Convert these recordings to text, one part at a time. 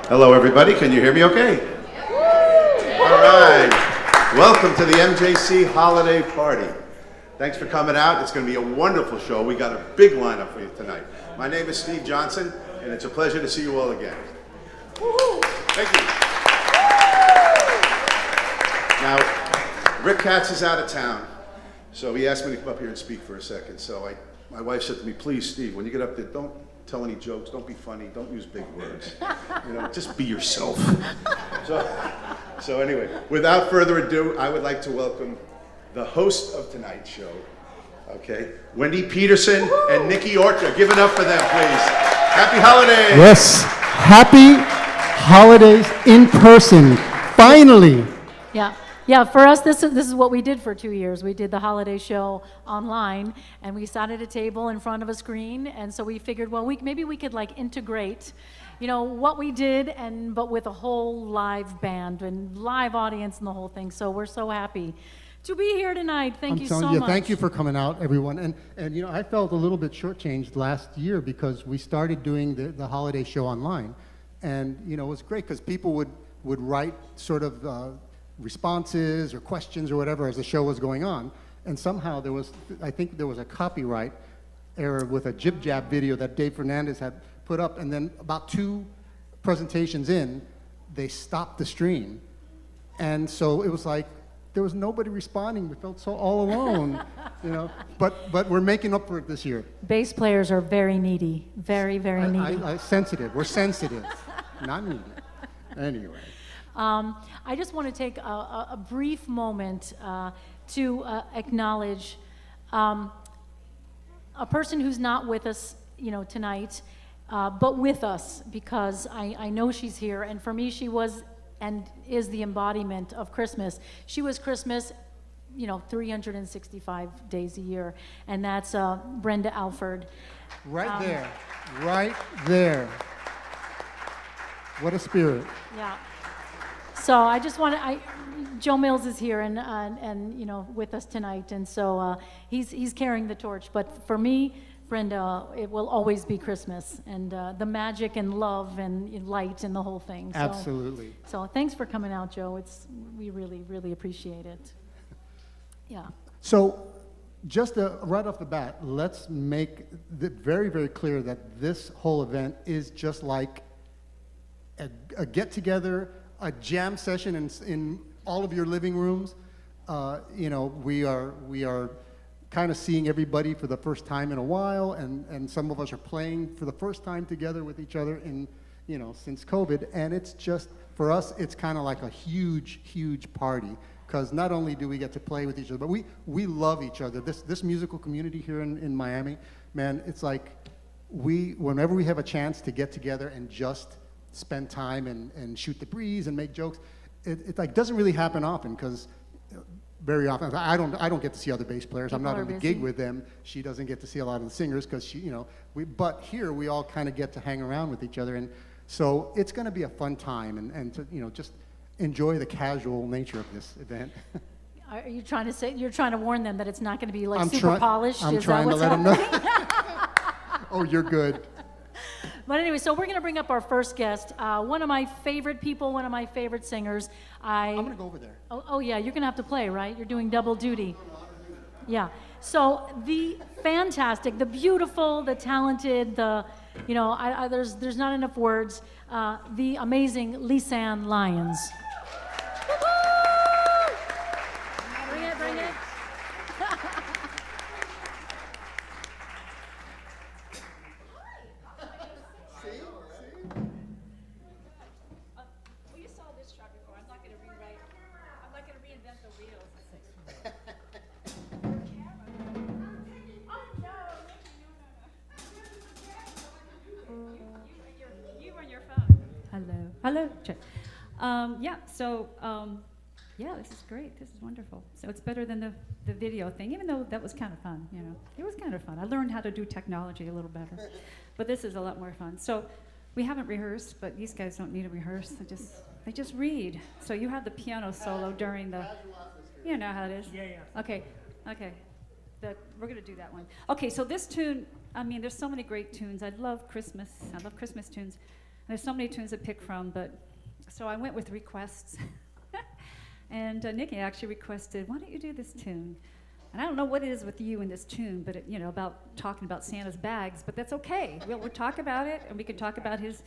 Hello, everybody. Can you hear me okay? All right. Welcome to the MJC Holiday Party. Thanks for coming out. It's going to be a wonderful show. We got a big lineup for you tonight. My name is Steve Johnson, and it's a pleasure to see you all again. Thank you. Now, Rick Katz is out of town, so he asked me to come up here and speak for a second. So my wife said to me, please, Steve, when you get up there, don't tell any jokes, don't be funny, don't use big words. Just be yourself. So anyway, without further ado, I would like to welcome the host of tonight's show, okay? Wendy Pedersen and Nicky Orta. Give it up for them, please. Happy holidays. Yes, happy holidays in person, finally. Yeah, for us, this is what we did for 2 years. We did the holiday show online, and we sat at a table in front of a screen, and so we figured, well, maybe we could like integrate, what we did, but with a whole live band and live audience and the whole thing. So we're so happy to be here tonight. Thank you so much. Thank you for coming out, everyone. And I felt a little bit shortchanged last year because we started doing the holiday show online, and it was great because people would write sort of responses or questions or whatever as the show was going on, and somehow I think there was a copyright error with a jib jab video that Dave Fernandez had put up, and then about 2 presentations in, they stopped the stream, and so it was like there was nobody responding. We felt so all alone, But we're making up for it this year. Bass players are very needy, very, very needy. Sensitive. We're sensitive, not needy. Anyway. I just want to take a brief moment to acknowledge a person who's not with us, tonight, but with us, because I know she's here, and for me, she was and is the embodiment of Christmas. She was Christmas, 365 days a year, and that's Brenda Alford. Right there. What a spirit. Yeah. So I just want to, Joe Mills is here and with us tonight, and so he's carrying the torch. But for me, Brenda, it will always be Christmas, and the magic and love and light and the whole thing. So, absolutely. So thanks for coming out, Joe. We really, really appreciate it. Yeah. So just right off the bat, let's make it very, very clear that this whole event is just like a get-together, a jam session in all of your living rooms. We are kind of seeing everybody for the first time in a while, and some of us are playing for the first time together with each other since COVID. And it's just, for us, it's kind of like a huge, huge party, because not only do we get to play with each other, but we love each other. This musical community here in Miami, man, it's like whenever we have a chance to get together and just spend time and shoot the breeze and make jokes, it like doesn't really happen often, because very often I don't get to see other bass players. I'm not on the gig with them. She doesn't get to see a lot of the singers because but here we all kind of get to hang around with each other, and so it's going to be a fun time and to just enjoy the casual nature of this event. Are you trying to say, you're trying to warn them that it's not going to be like super polished? I'm trying to let them know. Oh, you're good. But anyway, so we're going to bring up our first guest, one of my favorite people, one of my favorite singers. I'm going to go over there. Oh yeah, you're going to have to play, right? You're doing double duty. Yeah. So the fantastic, the beautiful, the talented, there's not enough words, the amazing Lisanne Lyons. Bring it. Hello. Check. This is great. This is wonderful. So it's better than the video thing, even though that was kind of fun, It was kind of fun. I learned how to do technology a little better. But this is a lot more fun. So we haven't rehearsed, but these guys don't need to rehearse. They just read. So you have the piano solo during the... You know how it is? Yeah. Okay. We're going to do that one. Okay, so this tune, there's so many great tunes. I love Christmas tunes. There's so many tunes to pick from, but so I went with requests. And Nicky actually requested, why don't you do this tune? And I don't know what it is with you in this tune, but it, about talking about Santa's bags, but that's okay. We'll talk about it, and we can talk about his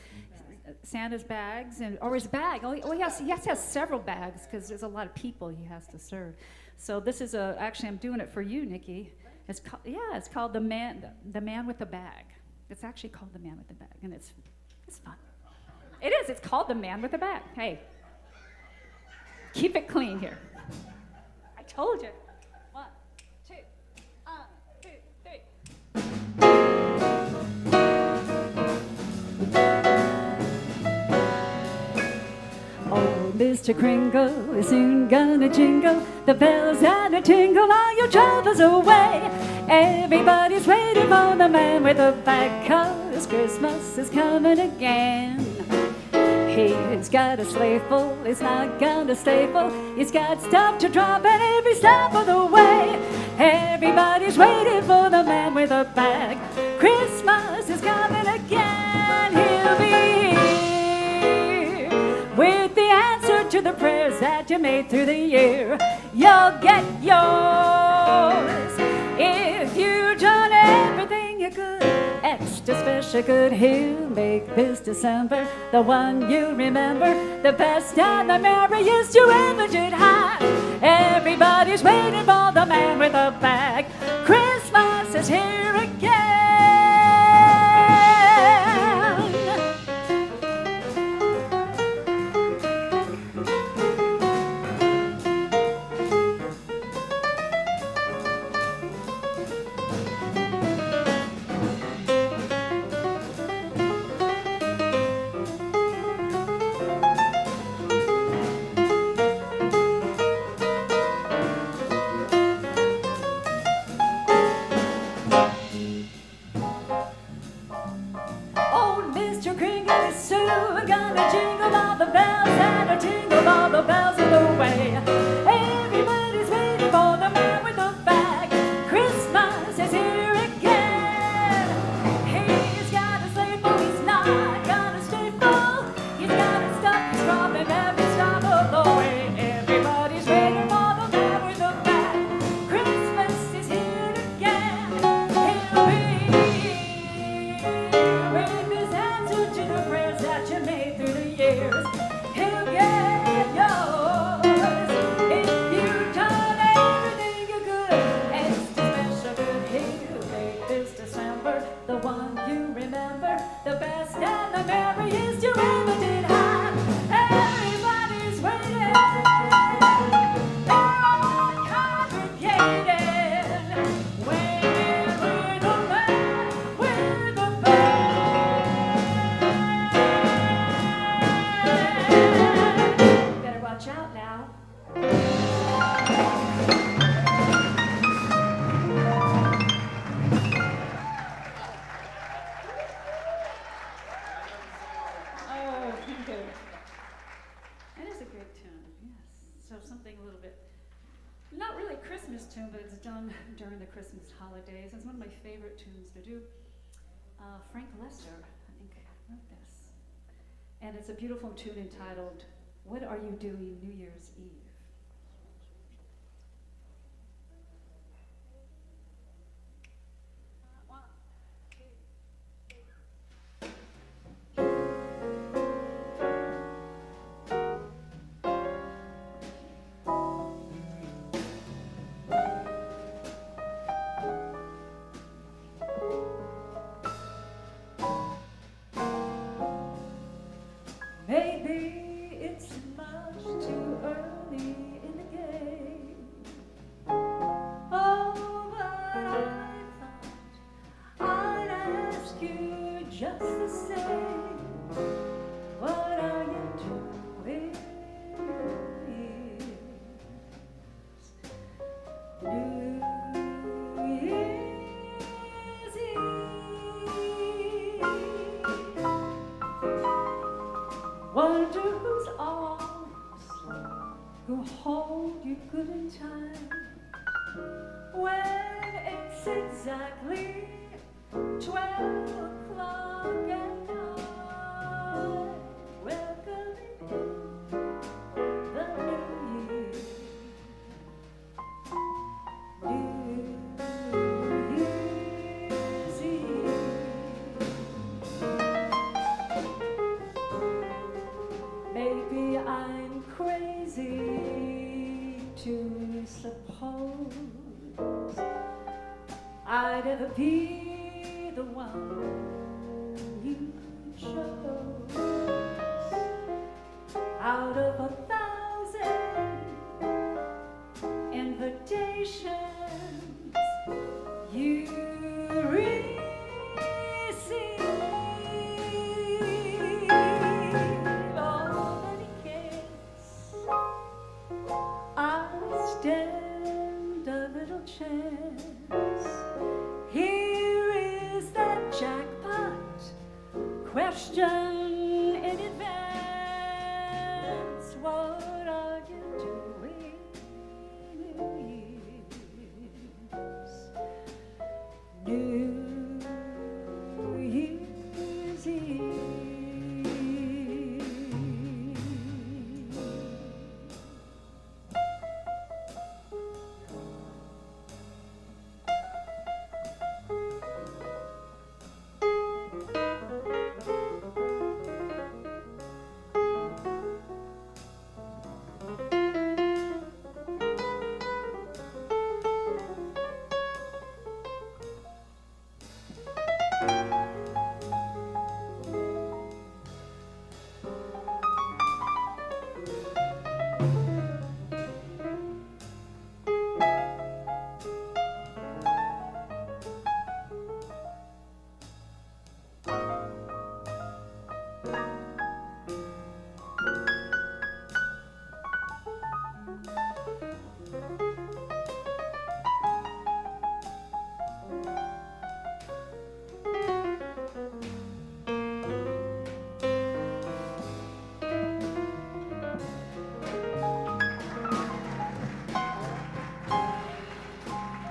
Santa's bags, or his bag. He has to have several bags, because there's a lot of people he has to serve. So this is actually, I'm doing it for you, Nicky. It's called The Man with the Bag. It's actually called The Man with the Bag, and it's fun. It is, it's called The Man with the Bag. Hey, keep it clean here. I told you. 1, 2, 3. Oh, Mr. Kringle is soon gonna jingle the bells and a tingle all your troubles away. Everybody's waiting for the man with the bag, 'cause Christmas is coming again. He's got a sleigh full, it's not gonna stay full. He's got stuff to drop at every step of the way. Everybody's waiting for the man with a bag. Christmas is coming again. He'll be here with the answer to the prayers that you made through the year. You'll get yours if you've done everything you could. Extra special good, he'll make this December the one you remember, the best and the merriest you ever did have. Everybody's waiting for the man with a bag. Christmas is here again. During the Christmas holidays. It's one of my favorite tunes to do. Frank Lester, I think, wrote this. And it's a beautiful tune entitled, What Are You Doing New Year's Eve? Maybe it's much too early in the game. Oh, but I thought I'd ask you just the same. What are you doing? New Year's Eve. Wonder whose arms will hold you good in time when it's exactly 12 o'clock at night. I'd ever be the one you chose out of 1,000 invitations you received. Oh, but in case I stand a little chance, here is that jackpot question in advance. What are you doing New Year's? New Year's Eve.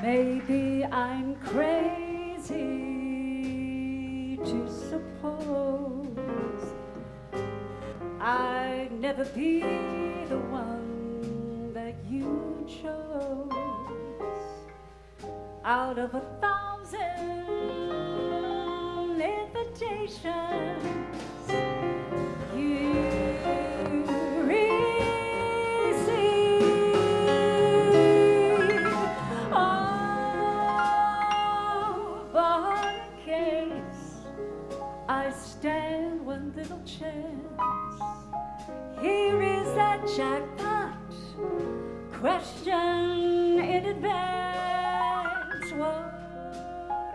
Maybe I'm crazy to suppose I'd never be the one that you chose out of 1,000 invitations you received. Oh, but in case I stand one little chance, here is that jackpot question in advance. What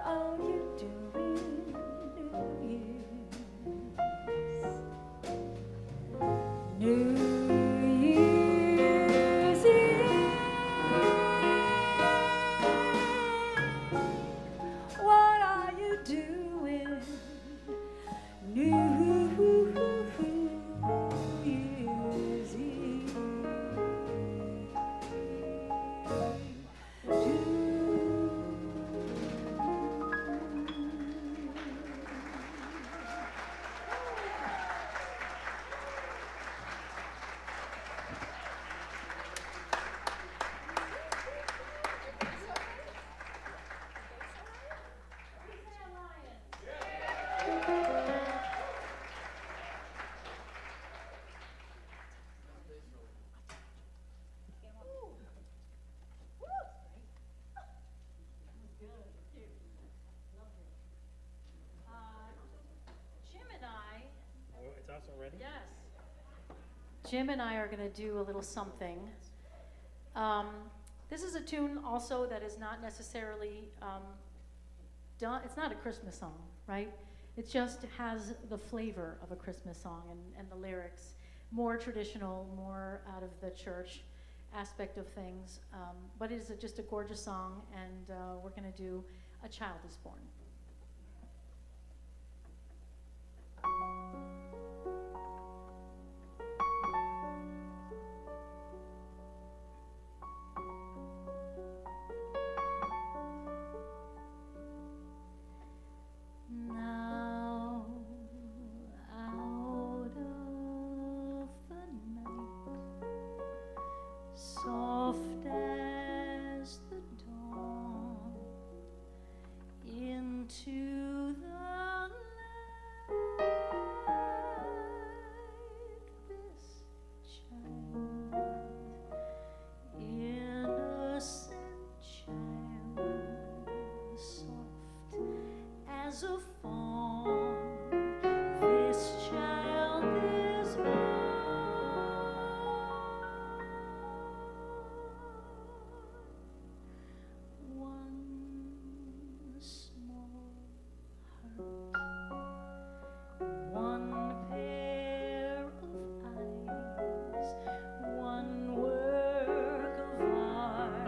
are you doing New Year's Eve? What are you doing New Year's Eve? Jim and I are going to do a little something. This is a tune also that is not necessarily done. It's not a Christmas song, right? It just has the flavor of a Christmas song and the lyrics, more traditional, more out of the church aspect of things. But it is just a gorgeous song, and we're going to do A Child is Born. Now, out of the night, soft as the dawn, into the land as a fawn, this child is born. One small heart, one pair of eyes, one work of art,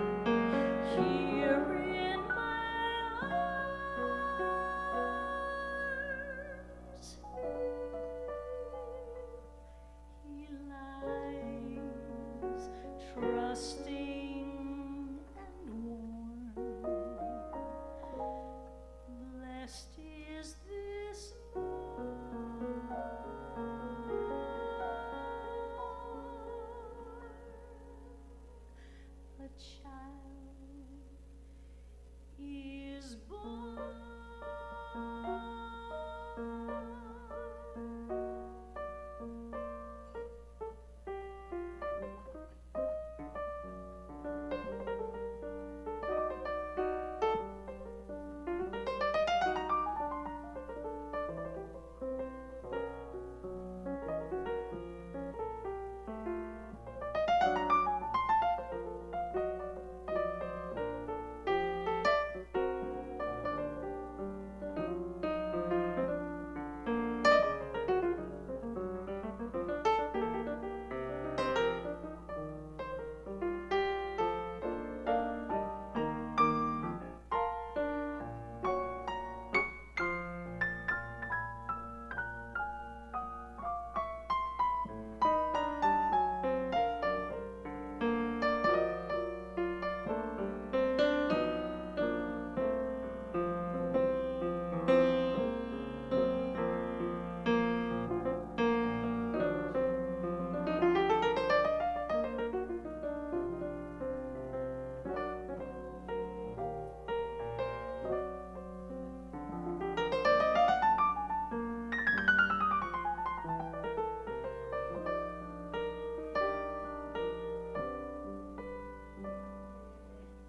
here in my arms. He lies, trusting and warm. Blessed is this morn. A child is born.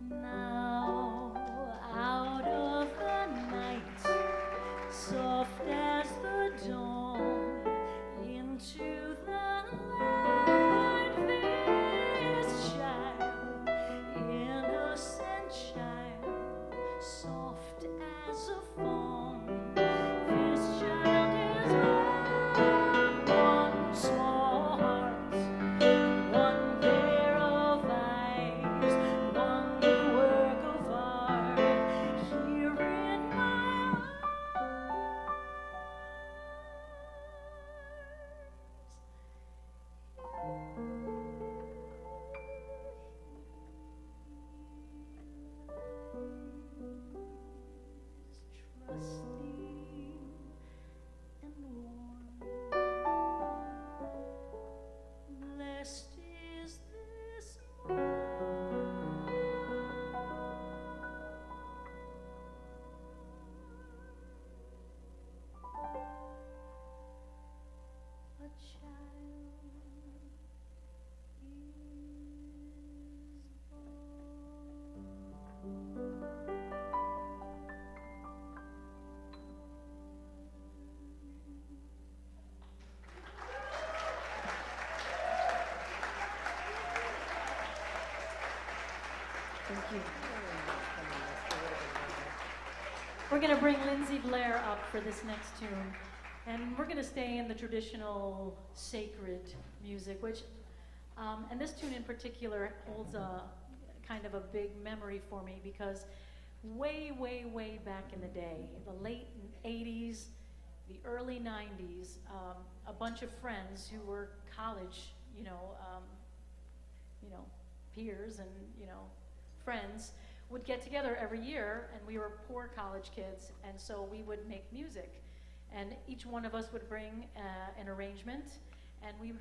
Now out of the night, soft as the dawn, into the light, this child, innocent child, soft as a fawn, this child is one small heart, one pair of eyes, one work of art, here in my arms. Trusting and warm, blessed is this morn. A child is Thank you. We're going to bring Lindsey Blair up for this next tune. And we're going to stay in the traditional sacred music, which, and this tune in particular holds a kind of a big memory for me because way, way, way back in the day, the late 80s, the early 90s, a bunch of friends who were college, peers and, friends would get together every year, and we were poor college kids, and so we would make music. And each one of us would bring an arrangement, and we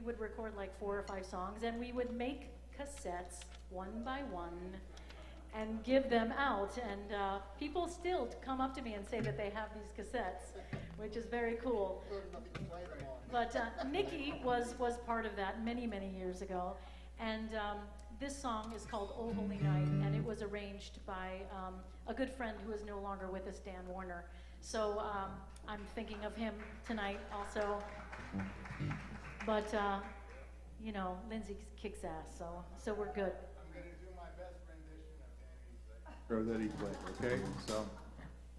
would record like 4 or 5 songs, and we would make cassettes one by one and give them out. And people still come up to me and say that they have these cassettes, which is very cool. But Nicky was part of that many, many years ago. And this song is called "Oh Holy Night," and it was arranged by a good friend who is no longer with us, Dan Warner. So I'm thinking of him tonight also. But you know, Lindsey kicks ass, so we're good. I'm going to do my best rendition of Danny's that he played, okay? So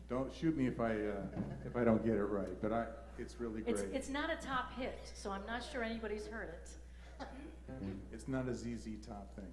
don't shoot me if I don't get it right, but it's really great. It's not a top hit, so I'm not sure anybody's heard it. It's not a ZZ Top thing.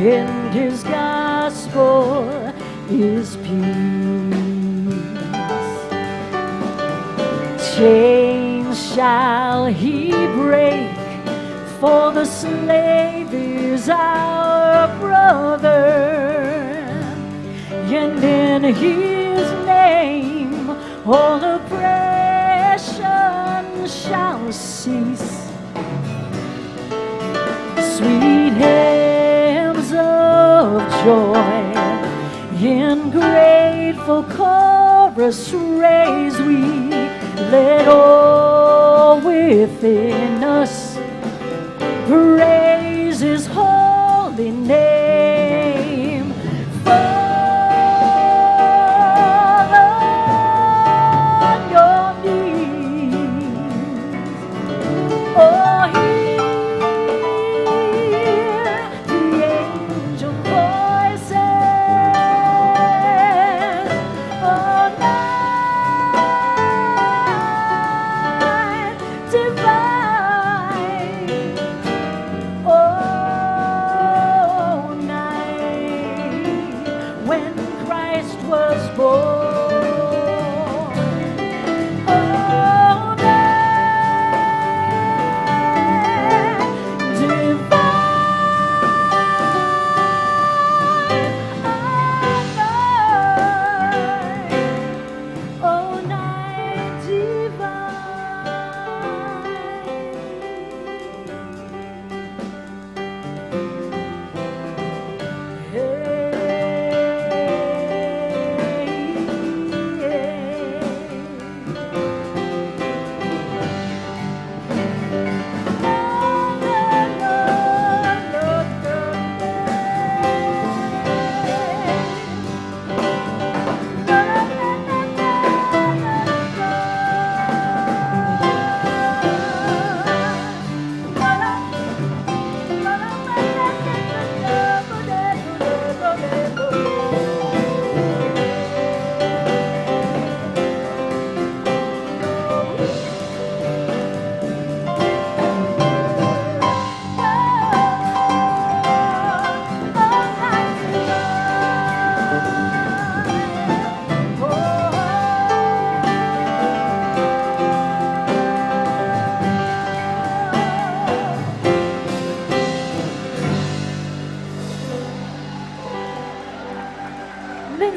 and his gospel is peace. Chains shall he break, for the slave is our brother, and in his name all oppression shall cease. Sweet hymns of joy in grateful chorus raise we, let all within us praise his holy name. Fall on your knees, oh, hear the angel voices, oh, night divine, oh,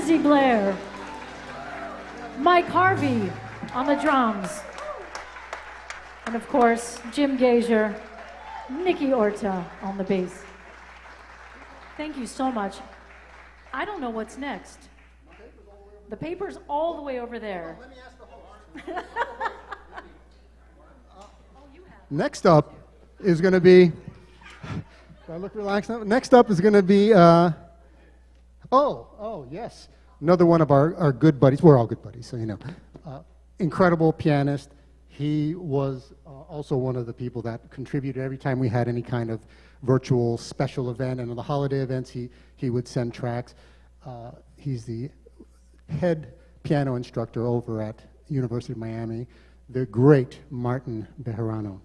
Lindsey Blair. Mike Harvey on the drums. And of course, Jim Gasior, Nicky Orta on the bass. Thank you so much. I don't know what's next. The paper's all the way over there. Next up is going to be, do I look relaxed now? Next up is going to be, yes, another one of our good buddies. We're all good buddies, so you know. Incredible pianist. He was also one of the people that contributed every time we had any kind of virtual special event, and on the holiday events, he would send tracks. He's the head piano instructor over at University of Miami, the great Martin Bejerano.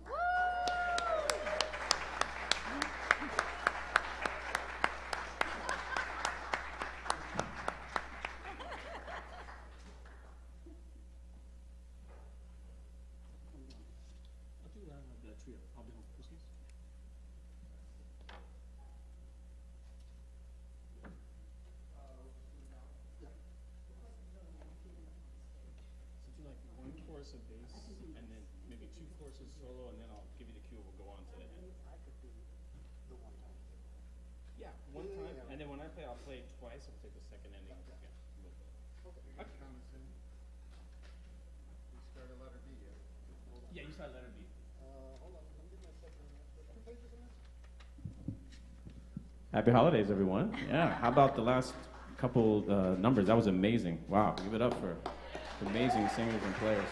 Happy holidays, everyone. Yeah, how about the last couple numbers? That was amazing. Wow, give it up for amazing singers and players.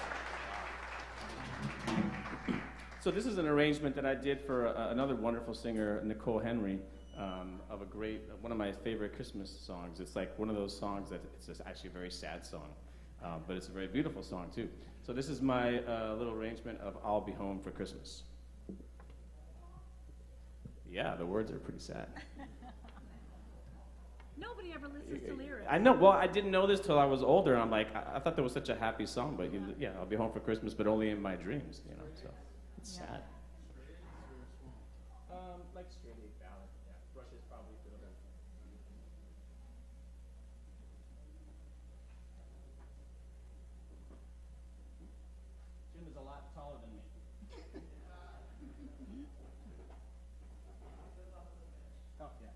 So this is an arrangement that I did for another wonderful singer, Nicole Henry, of one of my favorite Christmas songs. It's like one of those songs that it's just actually a very sad song, but it's a very beautiful song too. So this is my little arrangement of I'll Be Home for Christmas. Yeah, the words are pretty sad. Nobody ever listens to lyrics. I know. Well, I didn't know this till I was older. And I'm like, I thought that was such a happy song, but yeah, I'll be home for Christmas, but only in my dreams, you know. So it's sad. Like straight A ballad. Yeah, Russia's probably a little bit. Jim is a lot taller than me. Oh yeah.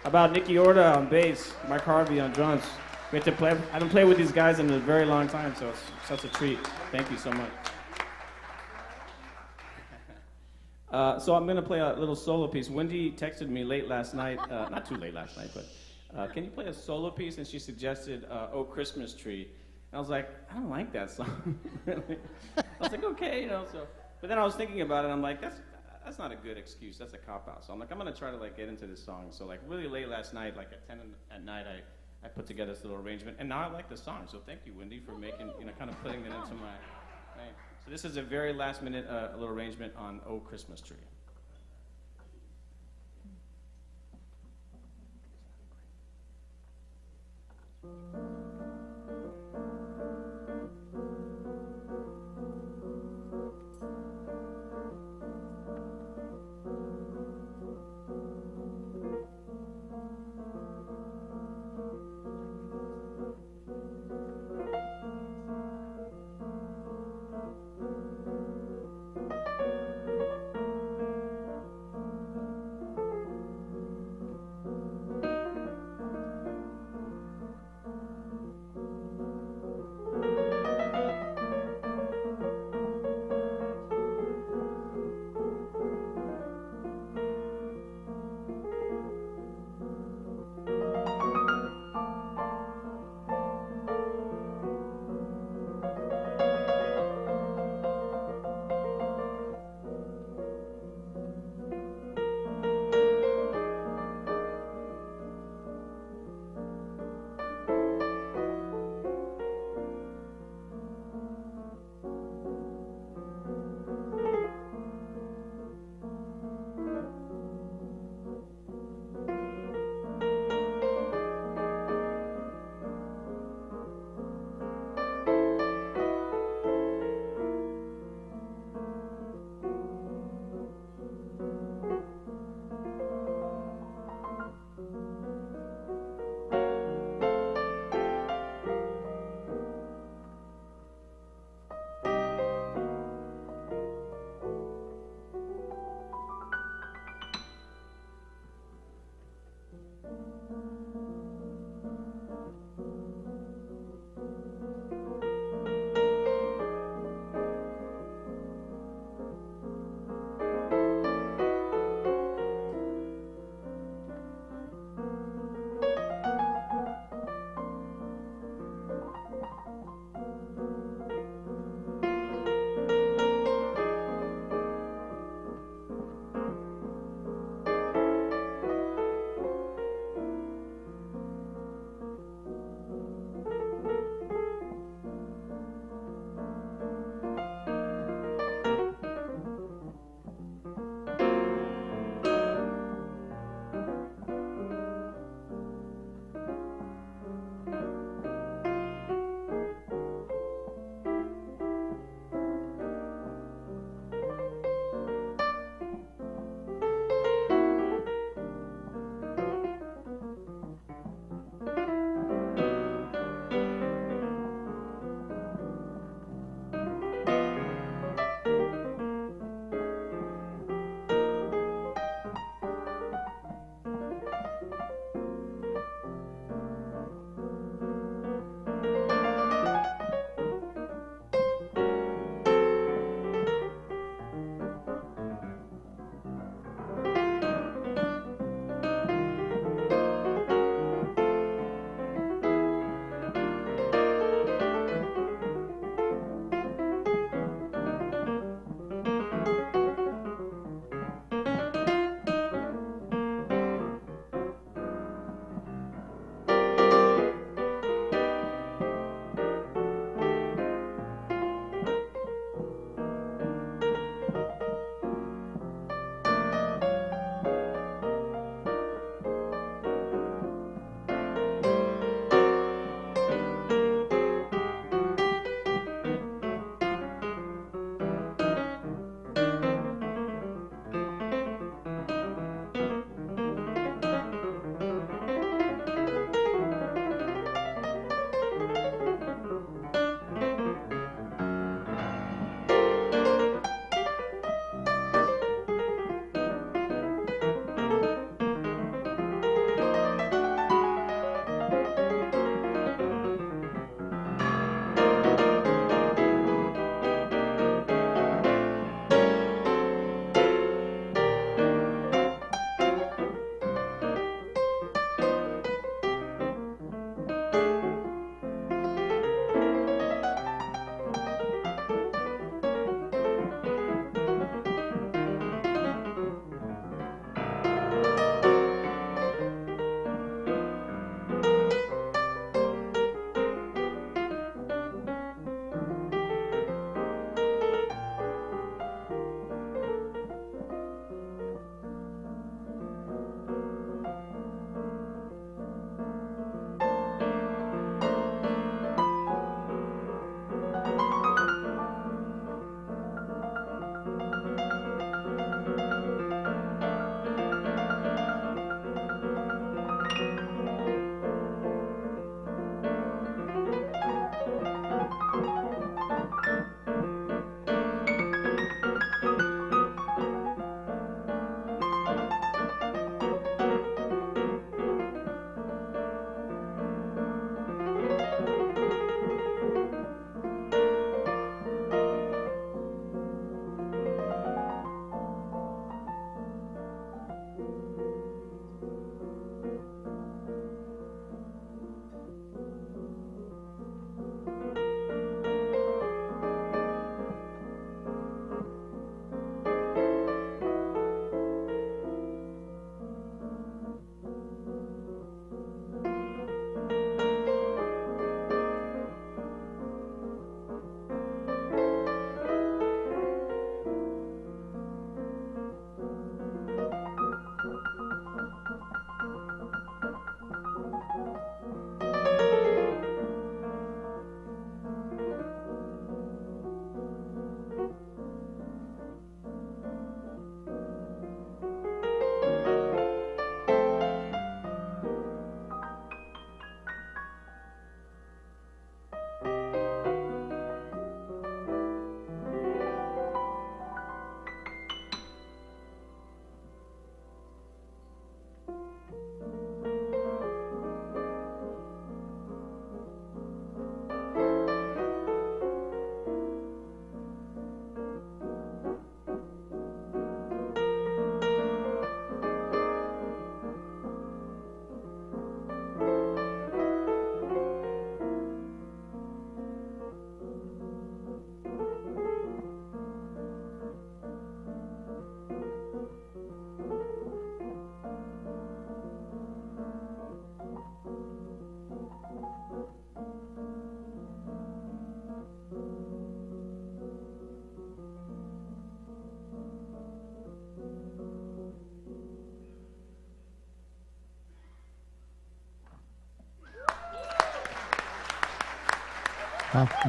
about Nicky Orta on bass, Mark Harvey on drums. We had to play. I haven't played with these guys in a very long time, so it's such a treat. Thank you so much. So I'm going to play a little solo piece. Wendy texted me late last night, not too late last night, but can you play a solo piece? And she suggested Oh Christmas Tree. And I was like, I don't like that song. Really. I was like, okay, you know. So, but then I was thinking about it, and I'm like, that's not a good excuse. That's a cop-out. So I'm like, I'm going to try to like get into this song. So like really late last night, like at 10 at night, I put together this little arrangement, and now I like the song. So thank you, Wendy, for making, you know, kind of putting it into my thing. So this is a very last minute little arrangement on Oh Christmas Tree.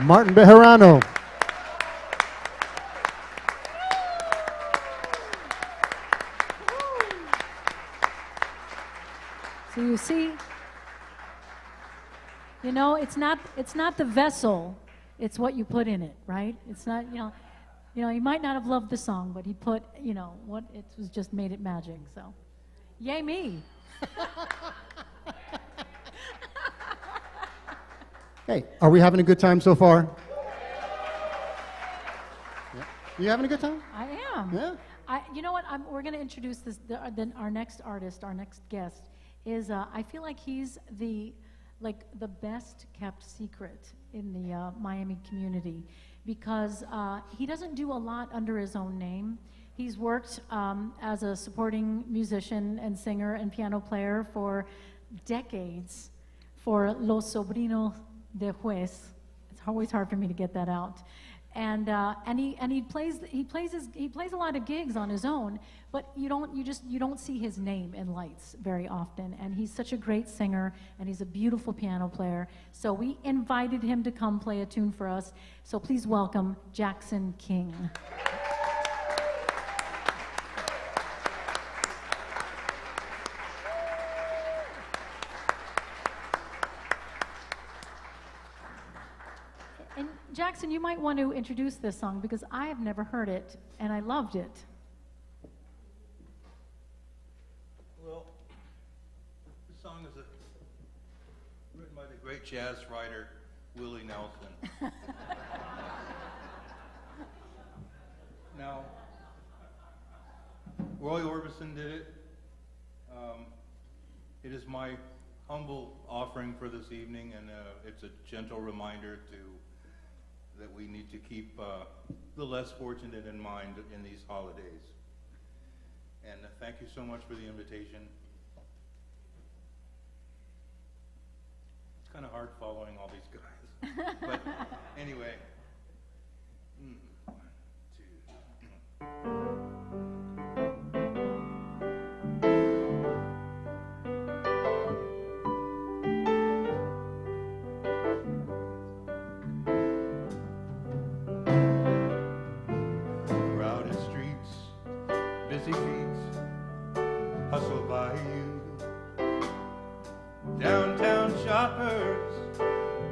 Martin Bejerano. So you see, you know, it's not the vessel, it's what you put in it, right? It's not, he might not have loved the song, but he put, what it was just made it magic. So, yay me. Hey, are we having a good time so far? Yeah. You having a good time? I am. Yeah. You know what? We're going to introduce this. Then our next artist, our next guest, is. I feel like he's the best kept secret in the Miami community, because he doesn't do a lot under his own name. He's worked as a supporting musician and singer and piano player for decades for Los Sobrinos de Juez. It's always hard for me to get that out. And he plays a lot of gigs on his own, but you don't see his name in lights very often. And he's such a great singer, and he's a beautiful piano player. So we invited him to come play a tune for us. So please welcome Jackson King. And Jackson, you might want to introduce this song, because I have never heard it, and I loved it. Well, this song is written by the great jazz writer Willie Nelson. Now, Roy Orbison did it. It is my humble offering for this evening, and it's a gentle reminder that we need to keep the less fortunate in mind in these holidays. And thank you so much for the invitation. It's kind of hard following all these guys. But anyway. 1, 2.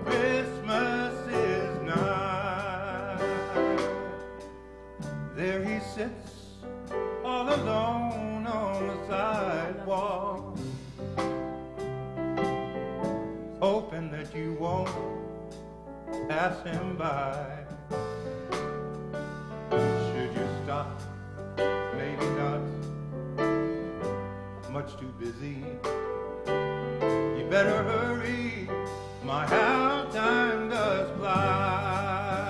Christmas is nigh. There he sits all alone on the sidewalk, hoping that you won't pass him by. Should you stop? Maybe not. Much too busy. You better hurry, my how time does fly.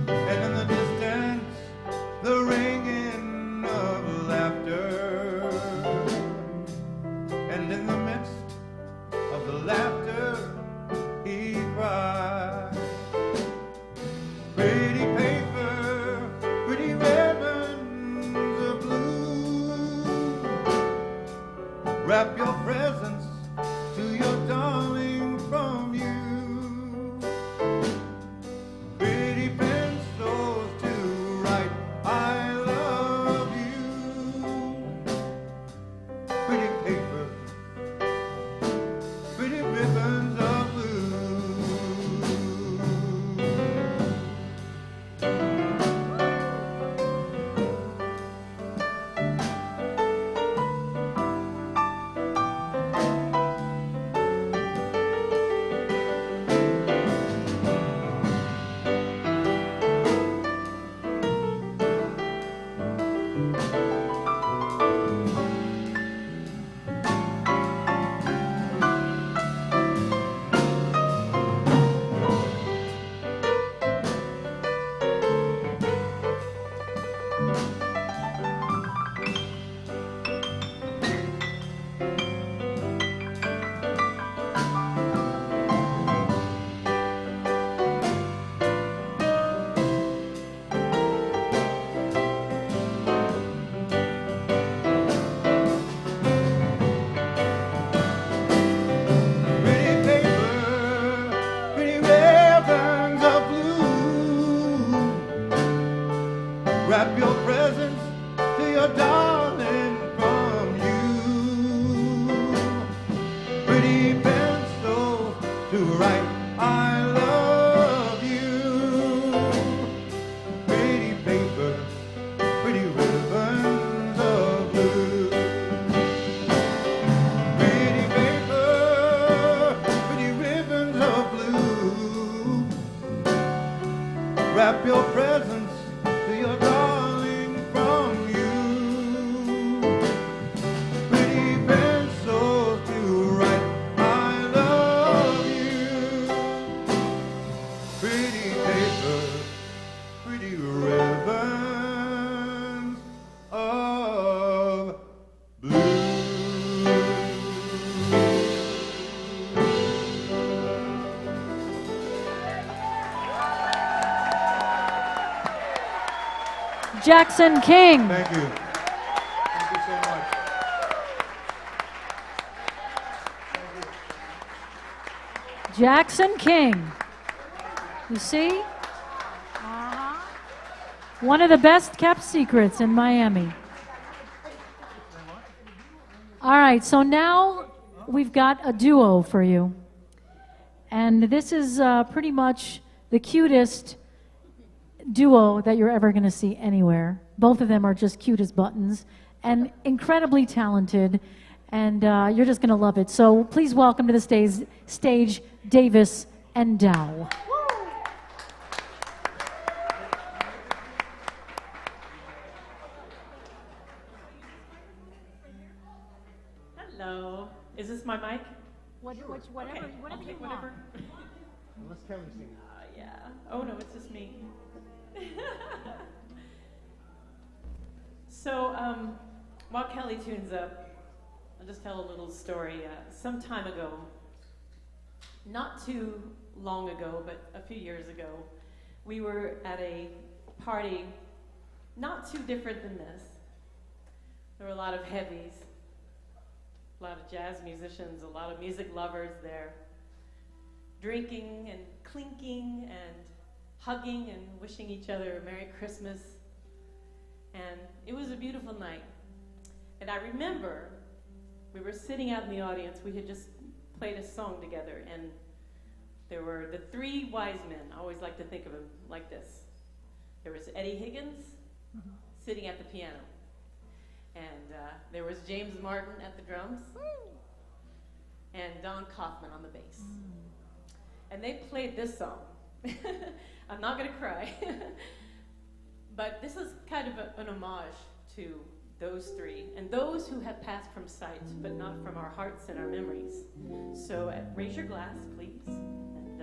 And in the distance, the ringing of laughter, and in the midst of the laughter, he cries. Pretty paper, pretty ribbons of blue, wrap your presents Wrap your presents to your darling from you. Pretty pencil to write I love you. Pretty paper, pretty ribbons of blue. Pretty paper, pretty ribbons of blue. Wrap your presents to your darling from you. Pretty pencils to write I love you. Pretty paper, pretty ribbons of blue. Jackson King. Thank you. Thank you so much. Jackson King. You see? One of the best kept secrets in Miami. All right, so now we've got a duo for you. And this is pretty much the cutest duo that you're ever going to see anywhere. Both of them are just cute as buttons and incredibly talented, and you're just going to love it. So please welcome to the stage Davis and Dow. Hello. Is this my mic? Whatever, Okay, whatever I'll you take want. whatever. Unless Kelly sings. Yeah. Oh no, it's just me. So, while Kelly tunes up, I'll just tell a little story. Some time ago, not too long ago, but a few years ago, we were at a party not too different than this. There were a lot of heavies, a lot of jazz musicians, a lot of music lovers there, drinking and clinking and hugging and wishing each other a Merry Christmas. And it was a beautiful night. And I remember we were sitting out in the audience. We had just played a song together, and there were the three wise men. I always like to think of them like this. There was Eddie Higgins sitting at the piano. And there was James Martin at the drums. And Don Kaufman on the bass. And they played this song. I'm not going to cry. But this is kind of an homage to those three, and those who have passed from sight, but not from our hearts and our memories. So raise your glass, please. And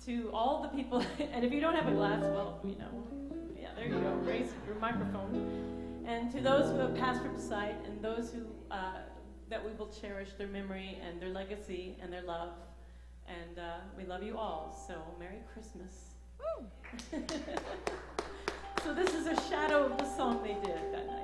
to all the people, and if you don't have a glass, well, you know, yeah, there you go, raise your microphone. And to those who have passed from sight, and those who, that we will cherish their memory and their legacy and their love. And we love you all, so Merry Christmas. So this is a shadow of the song they did that night.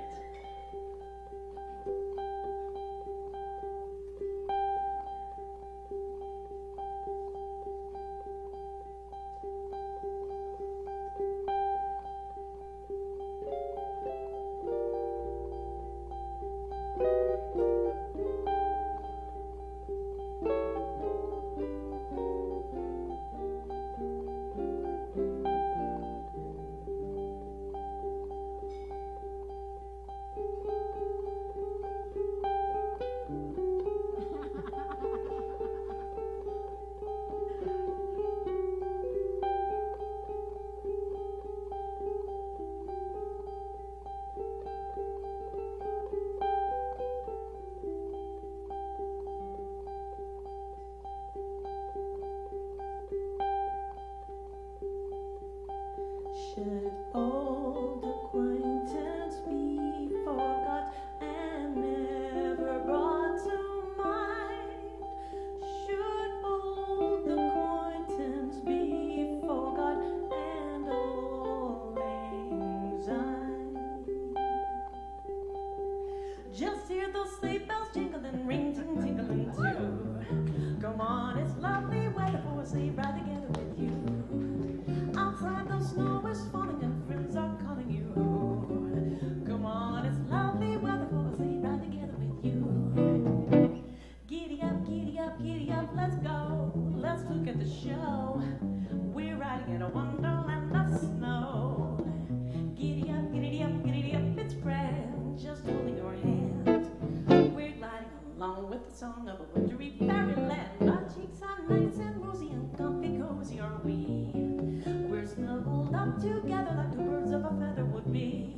birds of a feather would be.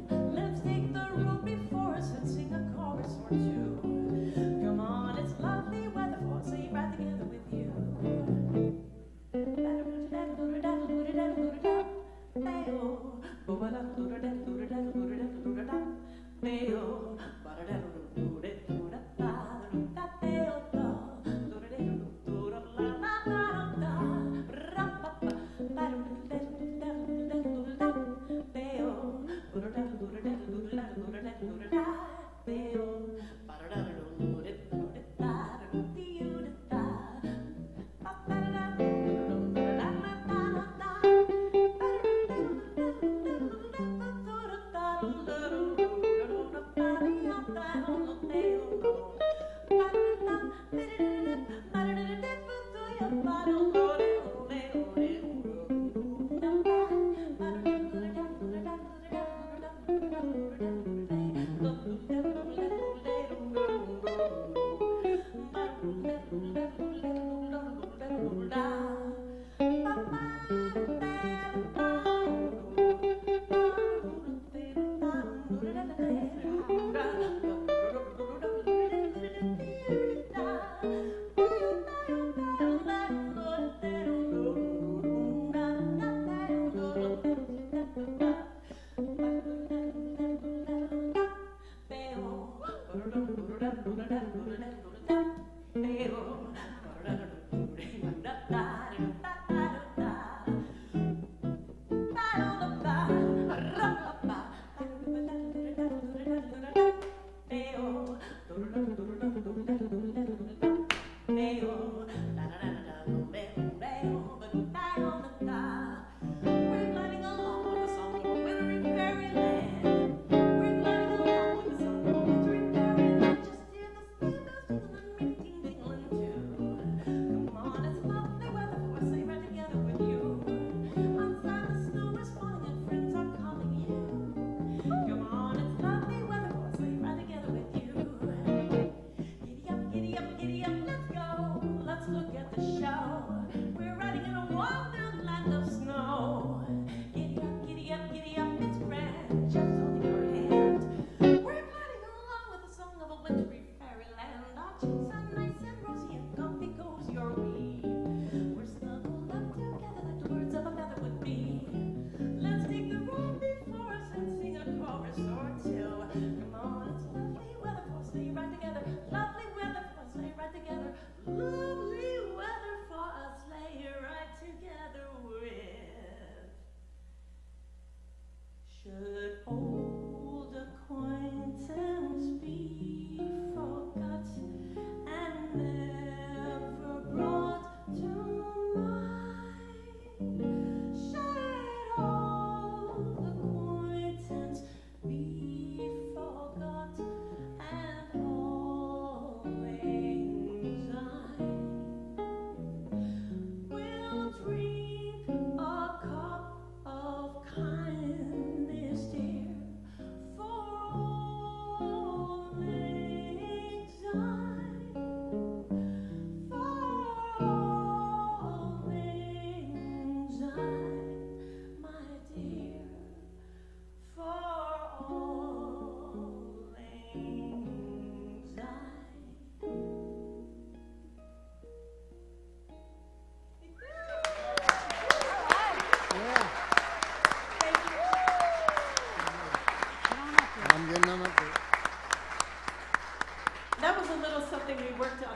Let's take the road before us and sing a chorus or two. Come on, it's lovely weather for us, say right together with you.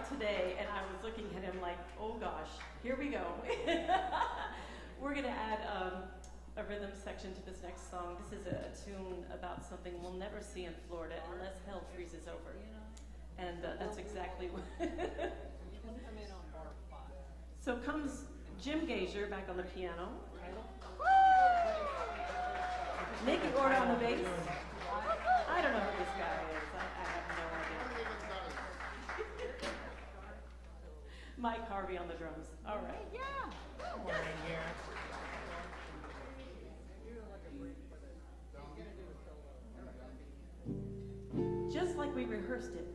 Today, and I was looking at him like, oh gosh, here we go. We're going to add a rhythm section to this next song. This is a tune about something we'll never see in Florida unless hell freezes over. And that's exactly what. So comes Jim Gasior back on the piano. Nicky Orta on the bass. I don't know who this guy is. I have no idea. Mike Harvey on the drums. All right. Yeah. Just like we rehearsed it.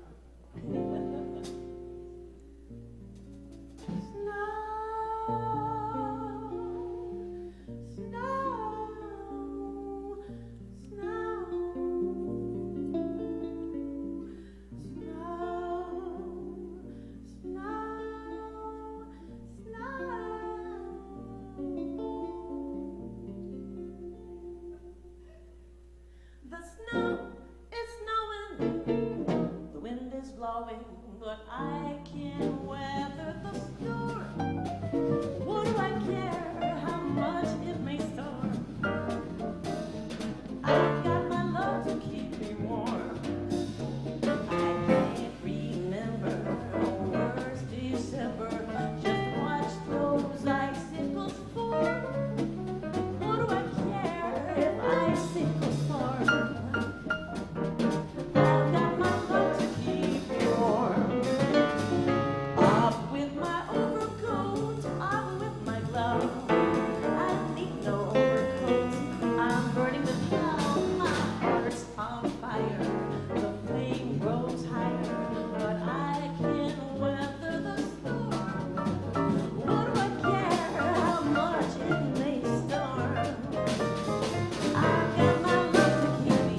Snow, snow. snow, it's snowing. The wind is blowing, but I can't weather the storm. What do I care how much it may storm? I've got my love to keep me warm. I can't remember a worse December. Just watch those icicles form. What do I care if icicles form? I've got my love to keep me warm. Off with my overcoat, off with my glove. I need no overcoat. I'm burning the cloud. My heart's on fire. The flame grows higher, but I can't weather the storm. What do I care how much it may storm? I've got my love to keep me.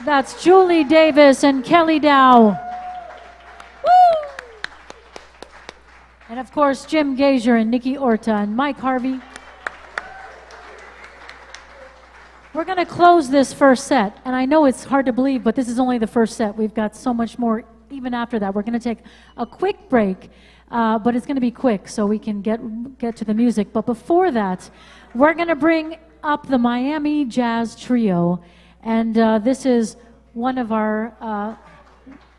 That's Julie Davis and Kelly Dow. Woo! And of course, Jim Gasior and Nicky Orta and Mike Harvey. We're going to close this first set. And I know it's hard to believe, but this is only the first set. We've got so much more even after that. We're going to take a quick break, but it's going to be quick so we can get to the music. But before that, we're going to bring up the Miami Jazz Trio. And this is one of our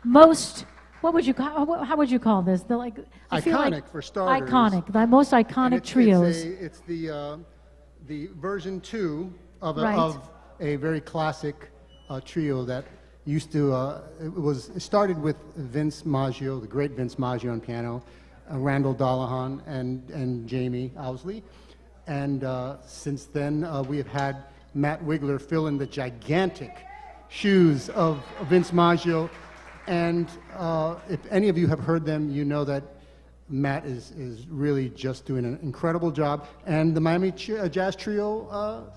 most, how would you call this? I feel iconic, like for starters. Iconic, the most iconic trios. It's the version 2 of Right. a very classic trio that It started with Vince Maggio, the great Vince Maggio on piano, Randall Dollahon, and Jamie Ousley. And since then, we have had Matt Wigler fill in the gigantic shoes of Vince Maggio. And if any of you have heard them, you know that Matt is really just doing an incredible job. And the Miami Jazz Trio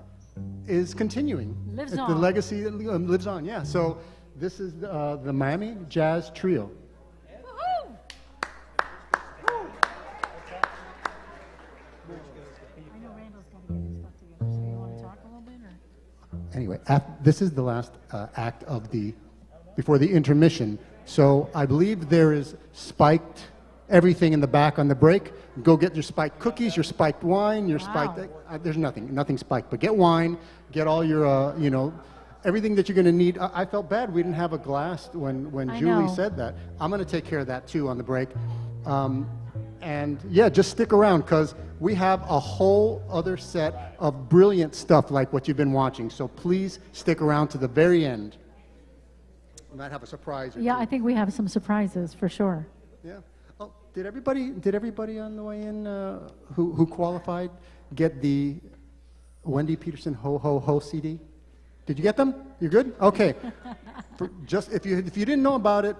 is continuing. Lives The on. legacy lives on, yeah. So this is the Miami Jazz Trio. I know Randall's got to get his stuff together, so you want to talk a little bit, or? Anyway, this is the last act of before the intermission. So I believe there is spiked everything in the back on the break. Go get your spiked cookies, your spiked wine, your spiked. There's nothing spiked, but get wine, get all your, everything that you're going to need. I felt bad we didn't have a glass when I Julie know. said that. I'm going to take care of that too on the break. And yeah, just stick around because we have a whole other set of brilliant stuff like what you've been watching. So please stick around to the very end. We might have a surprise. Or Yeah, two. I think we have some surprises for sure. Yeah. Oh, did everybody on the way in who qualified get the Wendy Pedersen Ho Ho Ho CD? Did you get them? You're good? Okay. Just if you didn't know about it,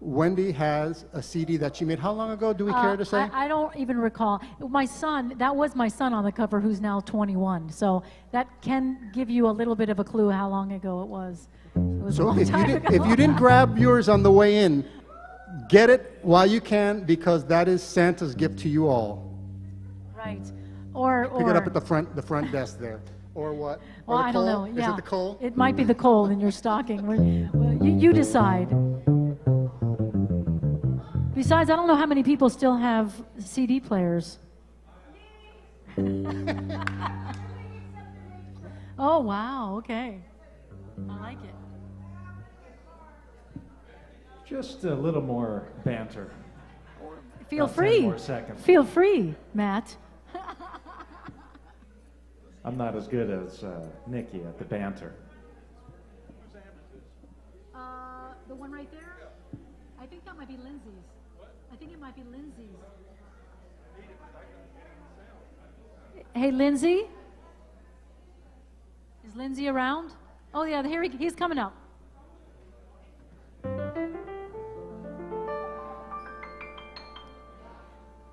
Wendy has a CD that she made. How long ago? Do we care to say? I don't even recall. My son, that was my son on the cover, who's now 21. So that can give you a little bit of a clue how long ago it was. It was a So long if time ago. you didn't grab yours on the way in, get it while you can because that is Santa's gift to you all. Right. Or Pick it up at the front desk there. Or what? Well, Or the I don't coal? know. Yeah. Is it the coal? It might be the coal in your stocking. Well, you decide. Besides, I don't know how many people still have CD players. Oh, wow. Okay. I like it. Just a little more banter. Feel About 10 free. more seconds. Feel free, Matt. I'm not as good as Nicky at the banter. The one right there? I think that might be Lindsey's. I think it might be Lindsey's. Hey, Lindsey? Is Lindsey around? Oh, yeah, here he's coming up.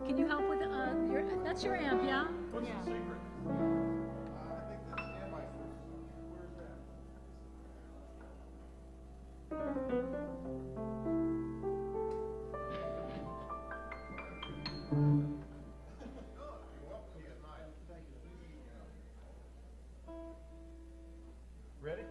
Can you help with that's your amp, yeah? What's the secret? Ready?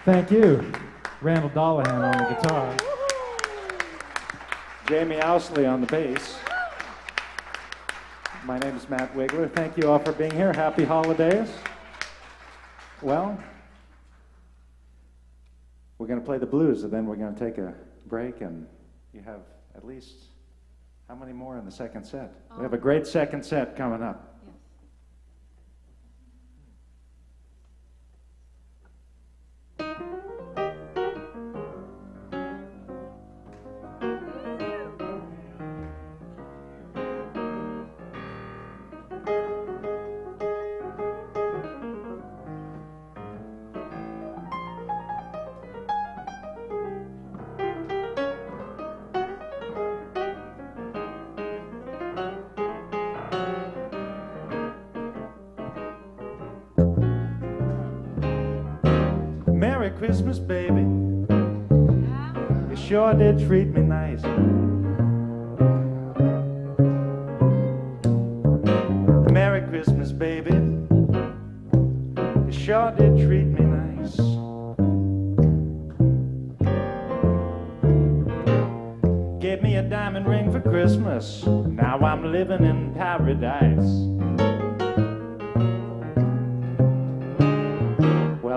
Thank you. Randall Dollahon on the guitar. Jamie Ousley on the bass. My name is Matt Wigler. Thank you all for being here. Happy holidays. Well, we're going to play the blues, and then we're going to take a break, and you have at least, how many more in the second set? We have a great second set coming up. Merry Christmas, baby. You sure did treat me nice. Merry Christmas, baby. You sure did treat me nice. Gave me a diamond ring for Christmas. Now I'm living in paradise.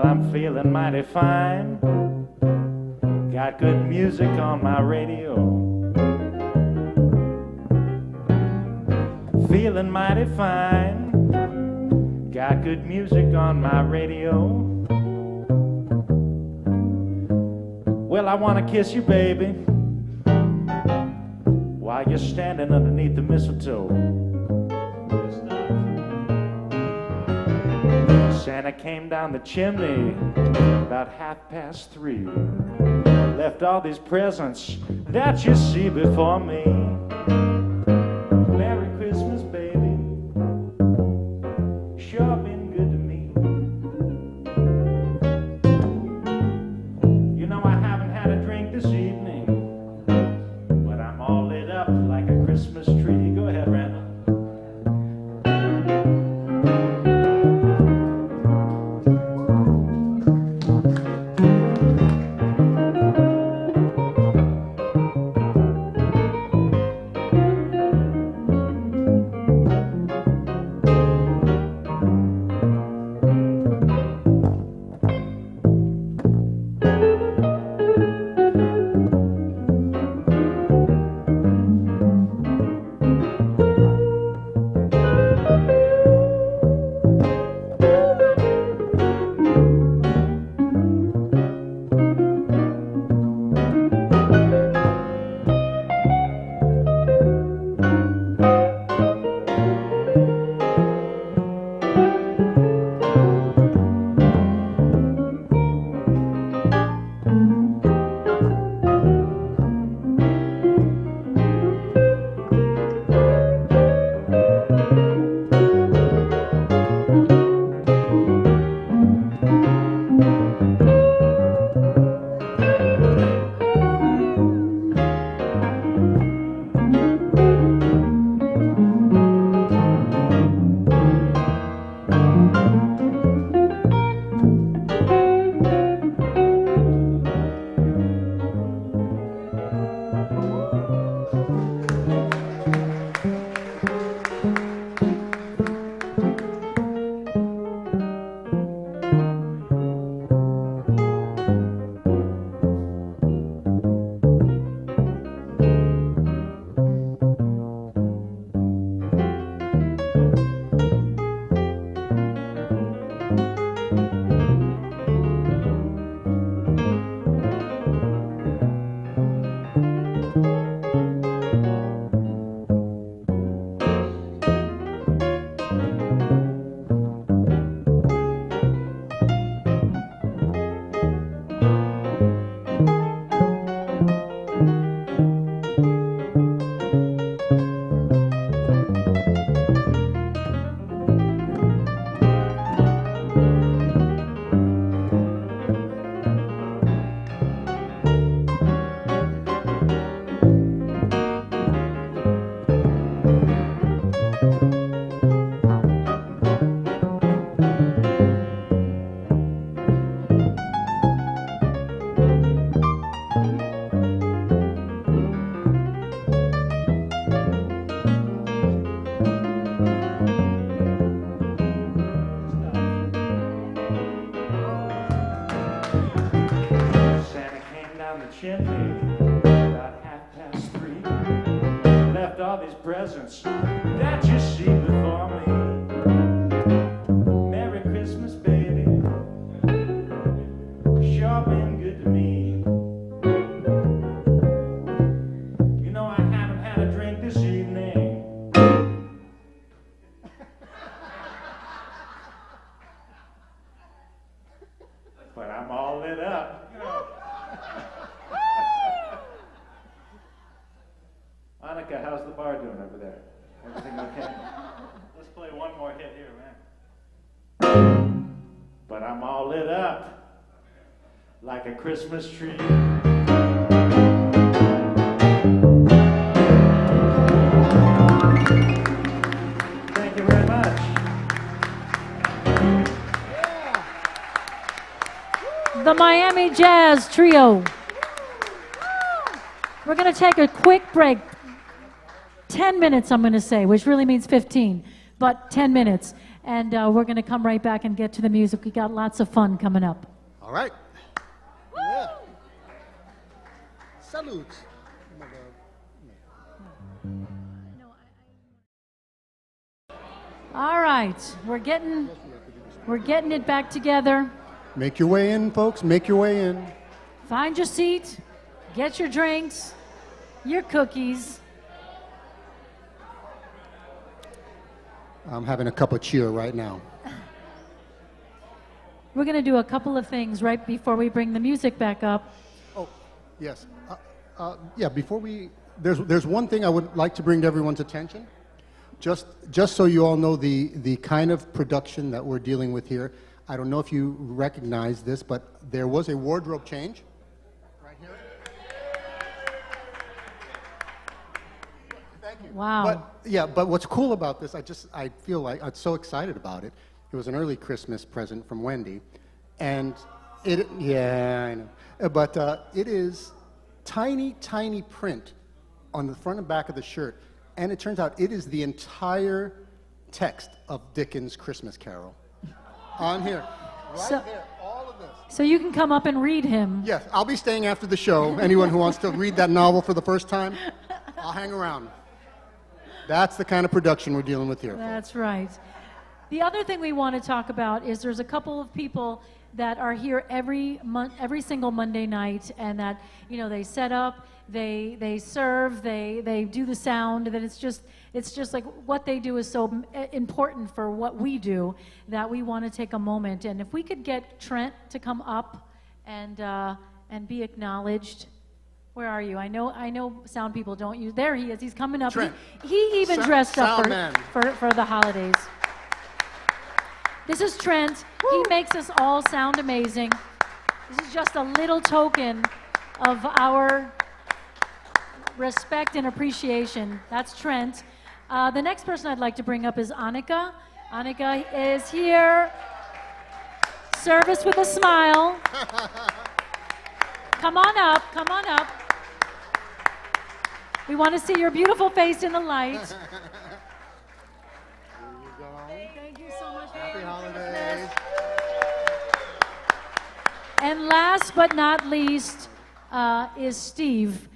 I'm feeling mighty fine. Got good music on my radio. Feeling mighty fine. Got good music on my radio. Well, I want to kiss you, baby, while you're standing underneath the mistletoe. Santa came down the chimney about 3:30. Left all these presents that you see before me. Merry Christmas, baby. Sure been good to me. You know I haven't had a drink this evening, but I'm all lit up like a Christmas tree. Go ahead, Randall. the chimney about 3:30. Left all these presents that you see before me. Merry Christmas, baby. Sure been good to me. You know I haven't had a drink this evening. But I'm all lit up. Annika, how's the bar doing over there? Everything okay? Let's play one more hit here, man. But I'm all lit up like a Christmas tree. Thank you very much. The Miami Jazz Trio. We're going to take a quick break. 10 minutes, I'm going to say, which really means 15, but 10 minutes. And we're going to come right back and get to the music. We got lots of fun coming up. All right. Yeah. Salute. All right, we're getting it back together. Make your way in, folks. Make your way in. Find your seat, get your drinks, your cookies. I'm having a cup of cheer right now. We're going to do a couple of things right before we bring the music back up. Oh, yes. Yeah, before we... There's one thing I would like to bring to everyone's attention. Just so you all know the kind of production that we're dealing with here. I don't know if you recognize this, but there was a wardrobe change. Right here. Thank you. Wow. But what's cool about this, I feel like I'm so excited about it. It was an early Christmas present from Wendy, and I know. But it is tiny, tiny print on the front and back of the shirt, and it turns out it is the entire text of Dickens' Christmas Carol on here, right there, all of this. So you can come up and read him. Yes, I'll be staying after the show. Anyone who wants to read that novel for the first time, I'll hang around. That's the kind of production we're dealing with here. That's right. The other thing we want to talk about is there's a couple of people that are here every single Monday night, and that, you know, they set up, they serve, they do the sound. That it's just like what they do is so important for what we do that we want to take a moment. And if we could get Trent to come up and be acknowledged. Where are you? I know sound people don't use. There he is. He's coming up. Trent. He even dressed up for the holidays. This is Trent. He makes us all sound amazing. This is just a little token of our respect and appreciation. That's Trent. The next person I'd like to bring up is Annika. Annika is here. Service with a smile. Come on up. Come on up. We want to see your beautiful face in the light. Thank you so much. Happy holidays. And last but not least is Steve.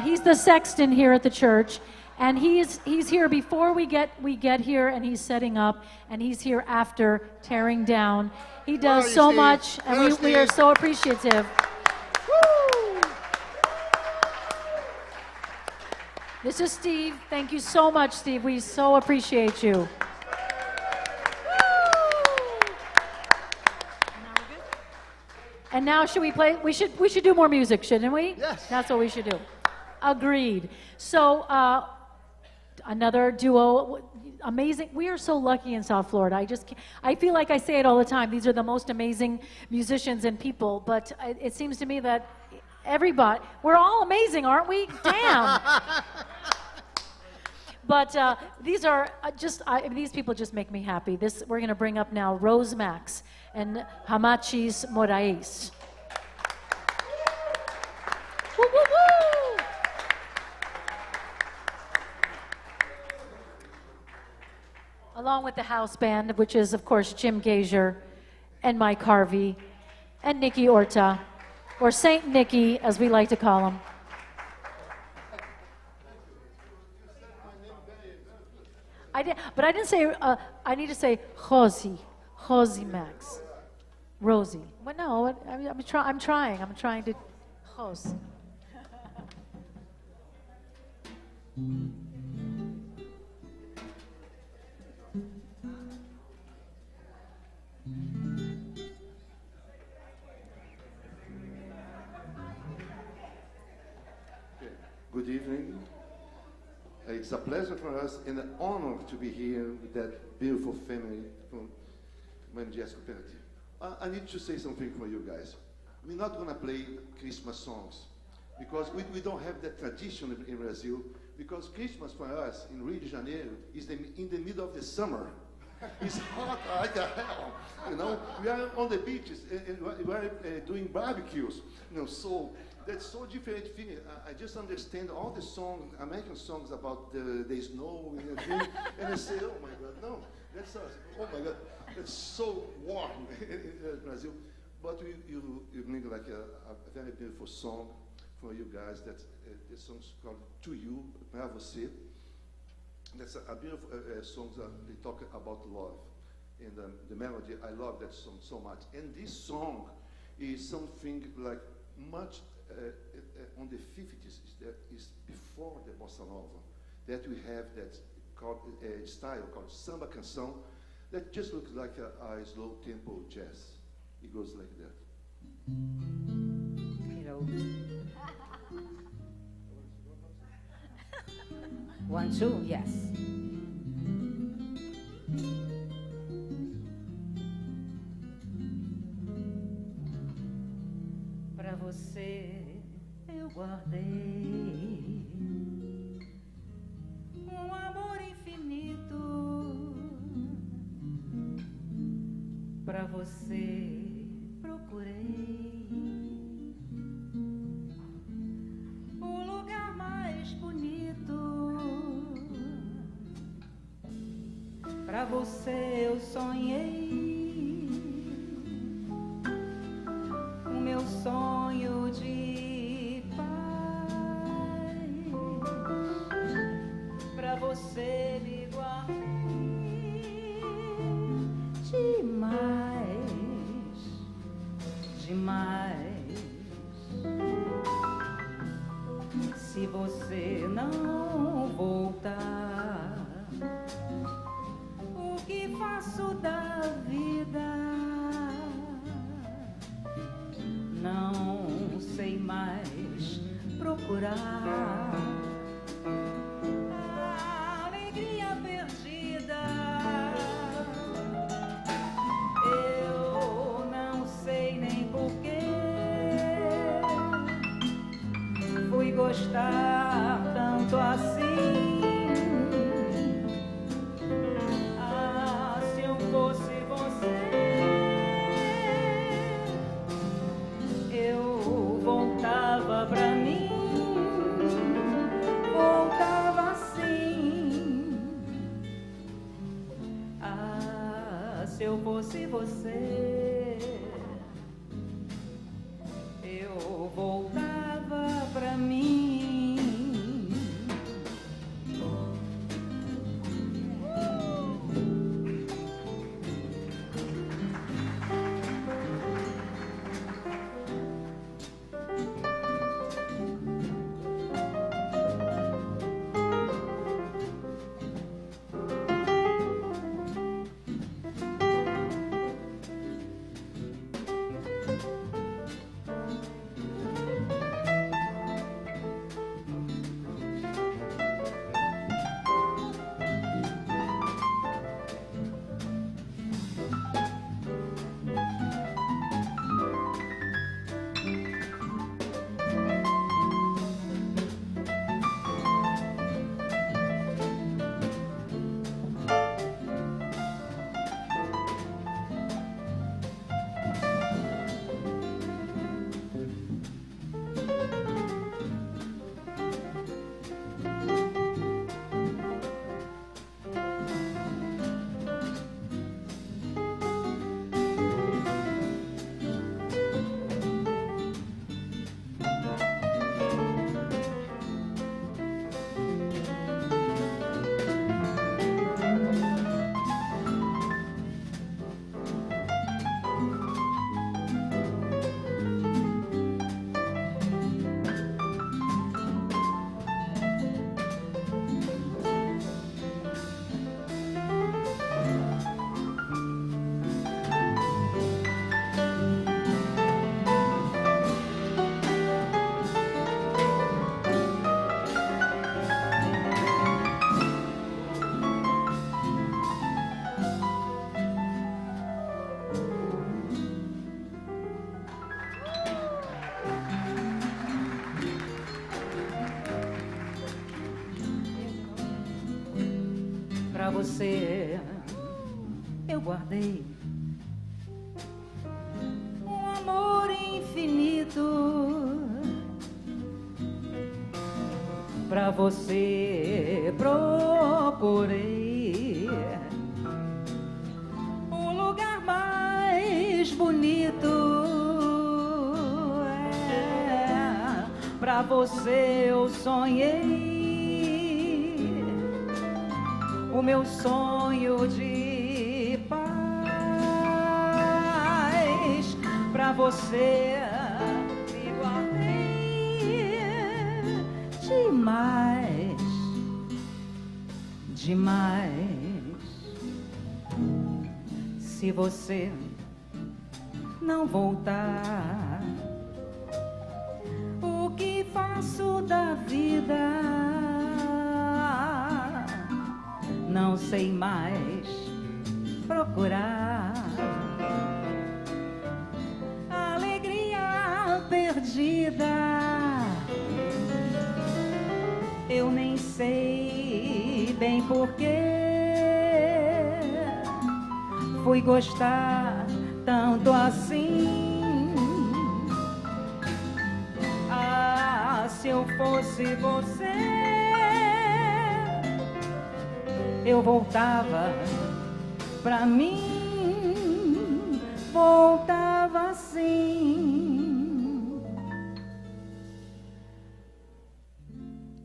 He's the sexton here at the church, and he's here before we get here, and he's setting up, and he's here after tearing down. He does so much, and we are so appreciative. Woo! This is Steve. Thank you so much, Steve. We so appreciate you. And now should we play? We should do more music, shouldn't we? Yes. That's what we should do. Agreed. So another duo, amazing. We are so lucky in South Florida. I feel like I say it all the time. These are the most amazing musicians and people. But it seems to me that everybody, we're all amazing, aren't we? Damn. But these are these people just make me happy. We're going to bring up now Rose Max and Ramatis Moraes. Woo, woo, woo! Along with the house band, which is, of course, Jim Gasior and Mike Harvey and Nicky Orta or Saint Nicky, as we like to call him. I did, but I didn't say. I need to say Rosie Max, Rosie. Well, no, I'm trying. I'm trying to Rose. Good evening. It's a pleasure for us and an honor to be here with that beautiful family from MJC Cooperative. I need to say something for you guys. We're not going to play Christmas songs because we don't have that tradition in Brazil, because Christmas for us in Rio de Janeiro is in the middle of the summer. It's hot like hell, you know. We are on the beaches and we are doing barbecues, you know. So that's so different thing. I just understand all the songs, American songs about the snow and everything, and I say, oh my God, no, that's us. Oh my God, that's so warm in Brazil. But you make like a very beautiful song for you guys. That's the song's called "To You," pra você. That's a beautiful song that they talk about love. And the melody, I love that song so much. And this song is something like much on the 50s, is before the bossa nova, that we have that style called samba canção that just looks like a slow tempo jazz. It goes like that. Hello. 1, 2, yes. Pra você eu guardei amor infinito. Pra você procurei o lugar mais bonito. Pra você eu sonhei o meu sonho de paz. Pra você me guardei demais, demais. Se você não voltar, o que faço da vida? Não sei mais procurar a alegria perdida. Eu não sei nem porquê fui gostar tanto assim. Ah, se eu fosse você, eu voltava pra mim, voltava assim. Ah, se eu fosse você, eu voltava pra mim. você eu guardei um amor infinito. Pra você procurei o lugar mais bonito. Pra você eu sonhei o meu sonho de paz. Pra você me guardei demais, demais. Se você não voltar, o que faço da vida? Não sei mais procurar. Alegria perdida, eu nem sei bem porquê fui gostar tanto assim. Ah, se eu fosse você, eu voltava pra mim, voltava assim.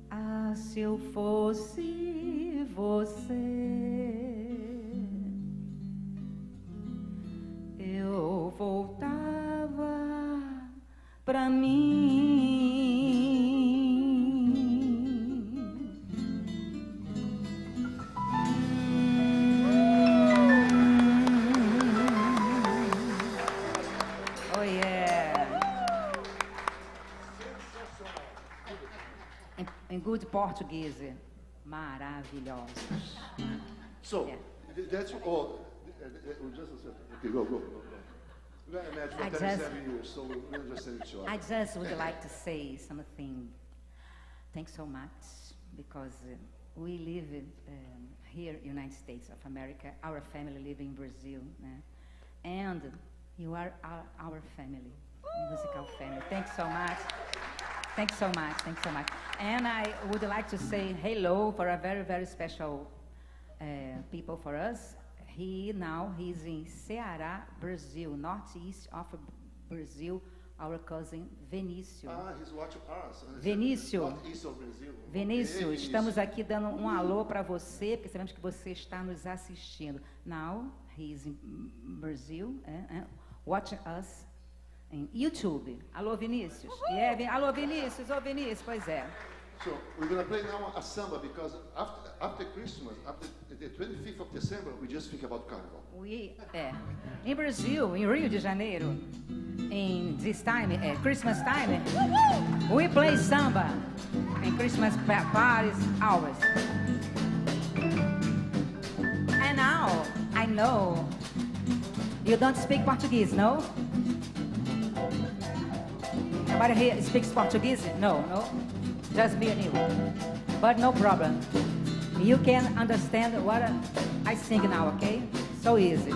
Ah, se eu fosse você, eu voltava pra mim. Oh yeah. Em good português, maravilhosos. So, Yeah. that's all. Just a second. Okay, go. We got a match for 37 years, so we'll understand each other. I just would like to say something. Thanks so much, because we live here in United States of America. Our family live in Brazil, and you are our family, musical family. Thanks so much. Thanks so much. Thanks so much. And I would like to say hello for a very, very special people for us. He's in Ceará, Brazil, northeast of Brazil, our cousin Vinícius. Ah, he's watching us. Vinícius, Northeast of Brazil. Vinícius, Okay, estamos aqui dando um alô para você, porque sabemos que você está nos assistindo. Now, he's in Brazil, watching us in YouTube. Alô, Vinícius? Yeah, alô, Vinícius, ô Vinícius, pois é. So we're going to play now a samba, because after Christmas, after the 25th of December, we just think about Carnival. Em Brazil, em Rio de Janeiro, in this time, Christmas time, we play samba in Christmas parties hours. And now, I know you don't speak Portuguese, no? Nobody here speaks Portuguese? No. Just me and you. But no problem. You can understand what I sing now, okay? So easy.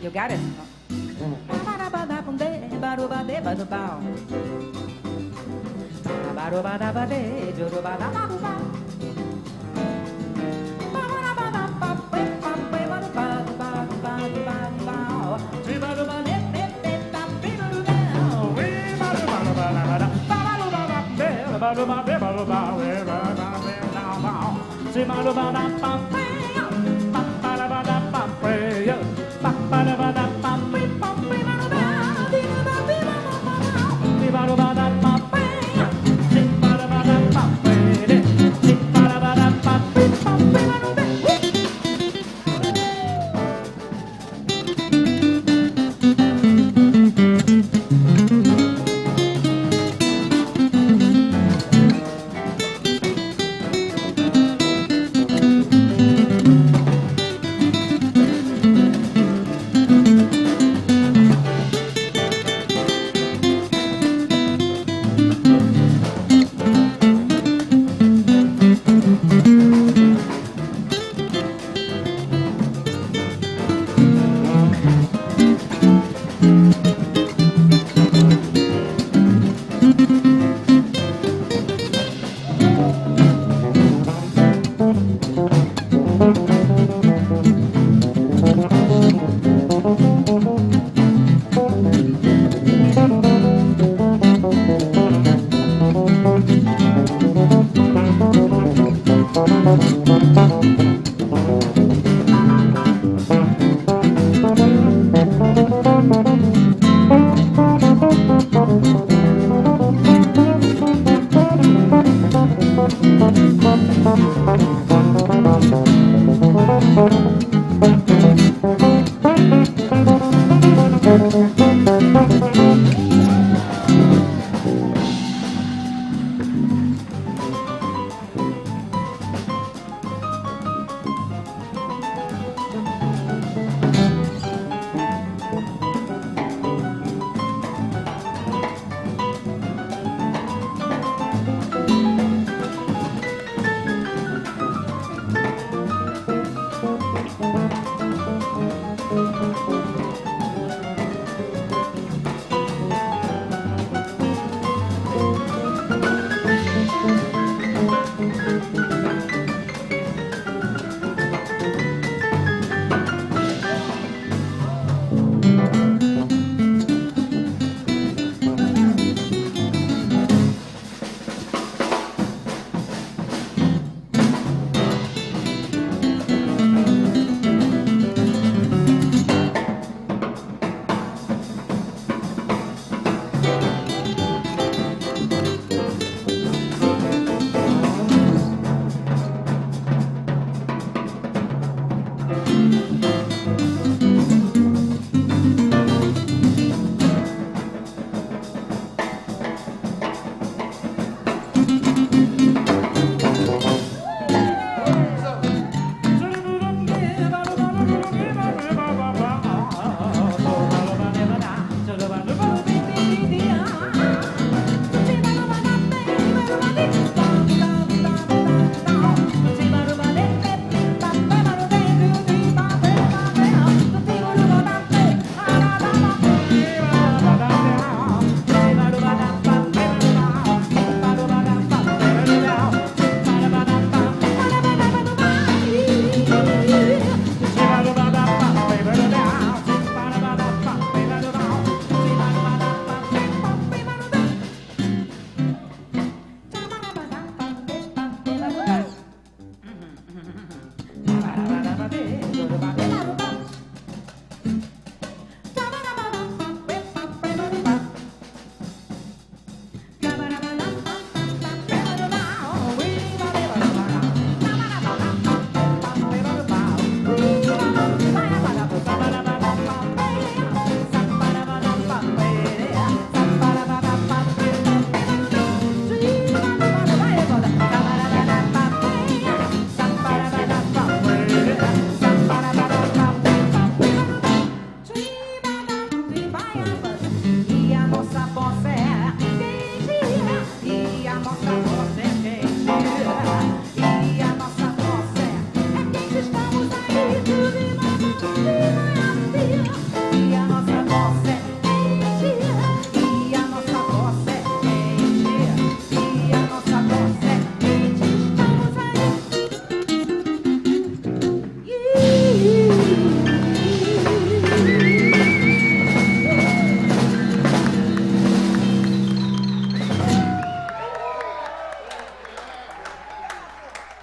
You got it?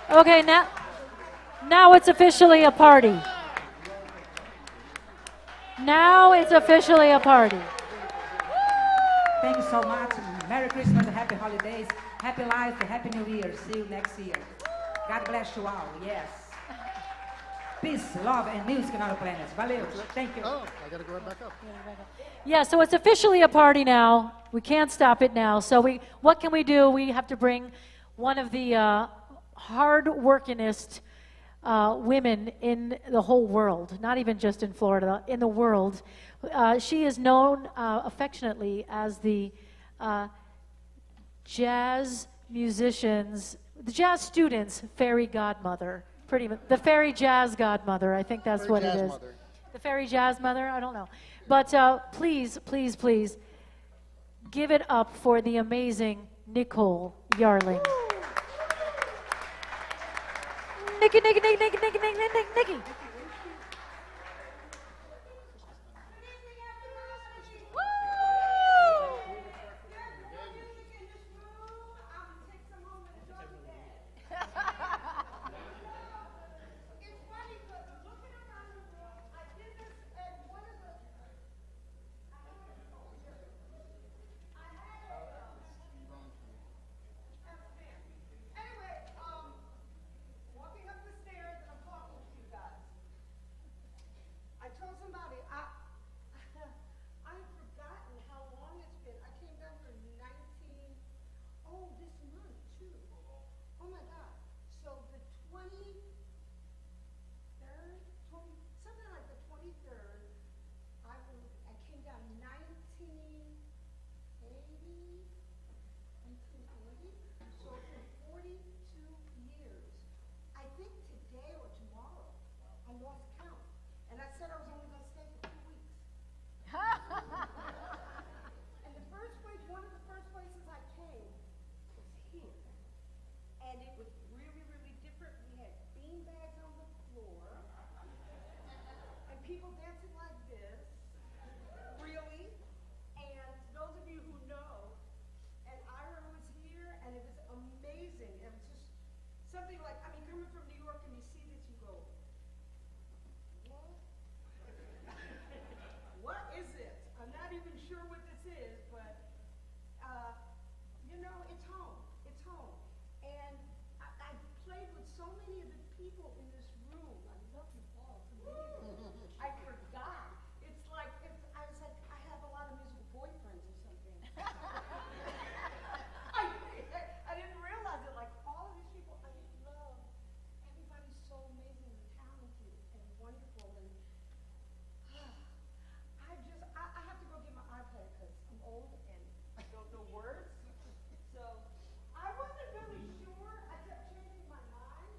Okay, now it's officially a party. Now it's officially a party. Thank you so much. Merry Christmas, happy holidays, happy life, happy New Year. See you next year. God bless you all. Yes. Peace, love, and music on our planet. Valeu. Thank you. Oh, I gotta go right back up. Yeah, so it's officially a party now. We can't stop it now. So what can we do? We have to bring one of the hard-workingest women in the whole world, not even just in Florida, in the world. She is known affectionately as the jazz musicians, the jazz students' fairy godmother. Pretty much, the fairy jazz godmother. I think that's what it is. The fairy jazz mother. I don't know, but please, please, please, give it up for the amazing Nicole Yarling. Nicky, Nicky, Nicky, Nicky, Nicky, Nicky, Nicky, Nicky. 1980 so for 42 years. I think today or tomorrow, I lost count. And I said I was only going to stay for 2 weeks. And the first place, one of the first places I came was here. And it was really, really different. We had bean bags on the floor. And people dancing like this. Really. And those of you who know, and Ira was here, and it was amazing. It was just something like, I mean, coming from New York and you see this, you go, what? What is it? I'm not even sure what this is, but, you know, it's home. It's home. And I played with so many of the people in this room. I love you all. It's amazing. I forgot. It's like, I was like, I have a lot of musical boyfriends or something. I didn't realize it. Like, all of these people I love. Everybody's so amazing and talented and wonderful. And I have to go get my iPad because I'm old and I don't know words. So I wasn't really sure. I kept changing my mind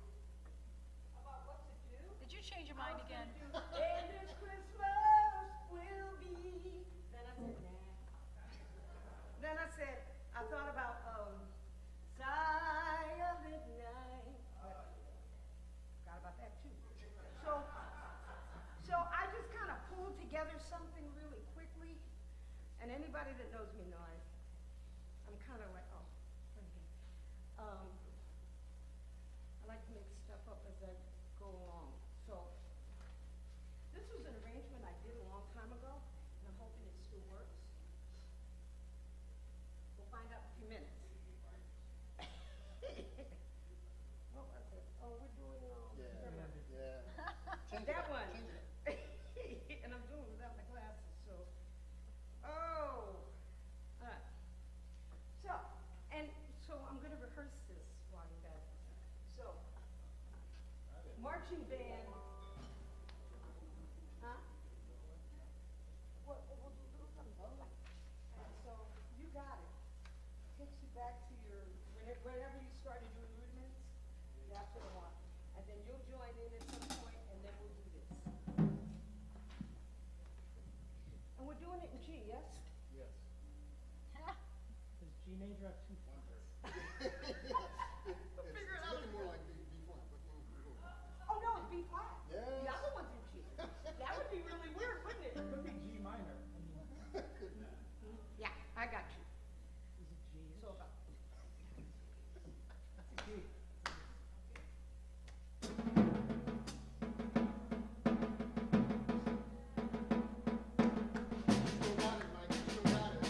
about what to do. Did you change your mind again? And this Christmas will be. Then I said, nah. Then I said, I thought about Silent Night. Forgot about that too. So I just kind of pulled together something really quickly. And anybody that knows me know I'm kind of like, I like to make stuff up as I go along. So this was an arrangement I did a long time ago, and I'm hoping it still works. We'll find out in a few minutes. What was it? Oh, we're doing that one. And I'm doing it without my glasses, so. Oh. All right. So I'm going to rehearse this while you guys. So, marching band. Huh? What, we'll do something. So, you got it. Takes you back to your, whenever you started doing rudiments, that's what I want. And then you'll join in at some point, and then we'll do this. And we're doing it in G, yes? Yes. Does G major have 2 fingers? Figure it out. More like B flat. Oh, no, it's B flat. Yes. The other one's in G. That would be really weird, wouldn't it? It could be G minor. Yeah, I got you. Is it G? So about. That's a G. Still got it, Mike. Still got it.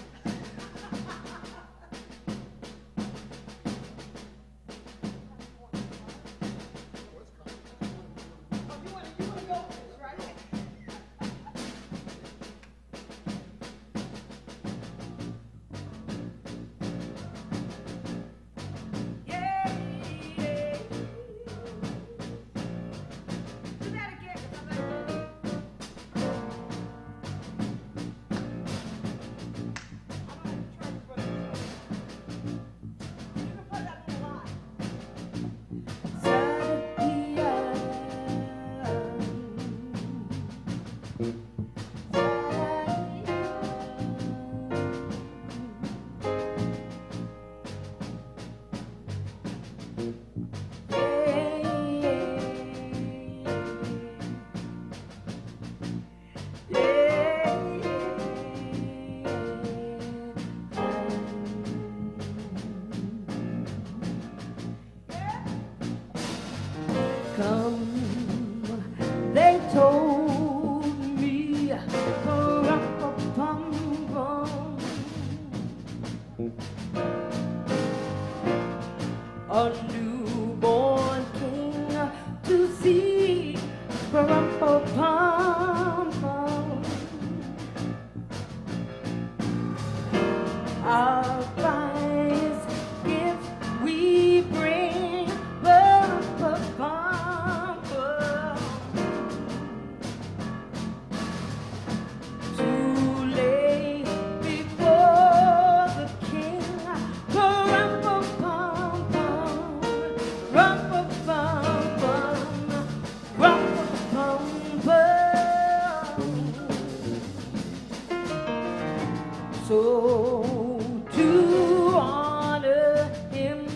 Oh, you want to go with this, right? Yeah, yeah. Do that again, 'cause I'm like, I'm gonna try to put it up. You can put that in the line. Come, they told me, a newborn king to see. Our finest gift we bring, to lay So to honor him,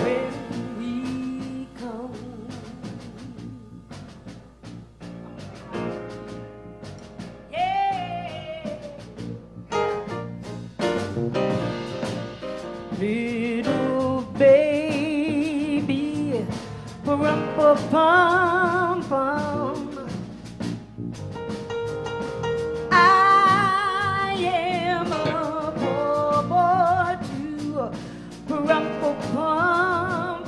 when we come. Little baby, pum-pum-pum. I am a poor boy too, pum-pum-pum.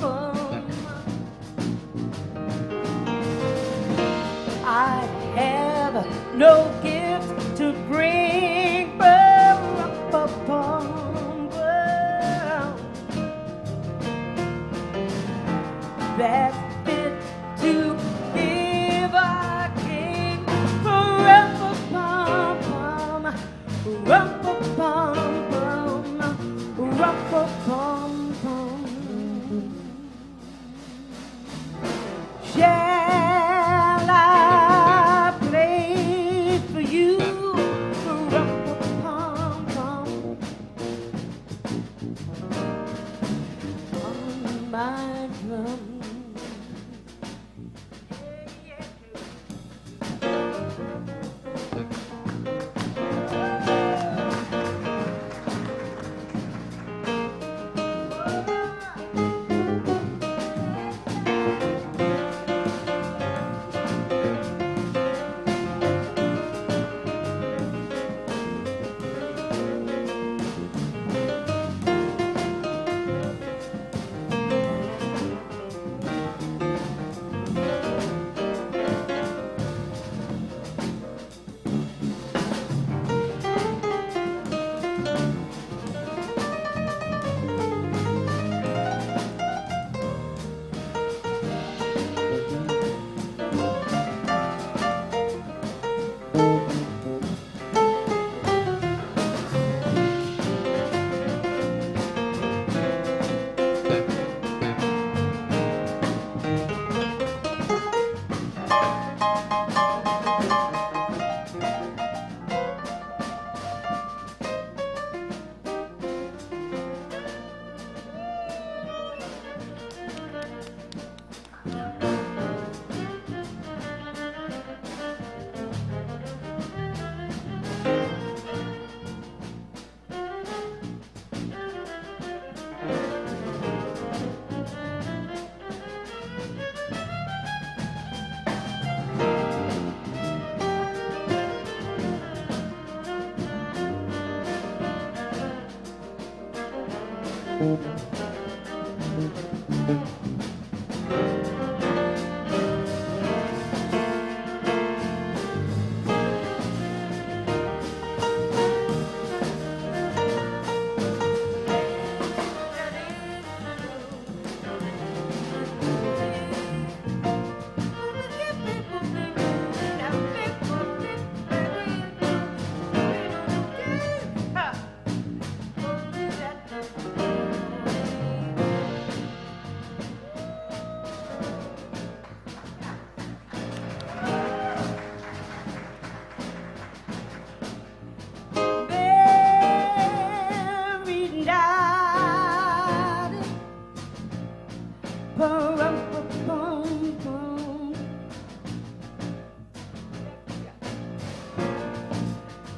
I have no gift to bring, pum-pum-pum. That's fit to give a king. Rum-pa-pum-pum, rum-pa-pum-pum, rum-pa-pum-pum. Shall I play for you? Rum-pa-pum-pum. On my drum.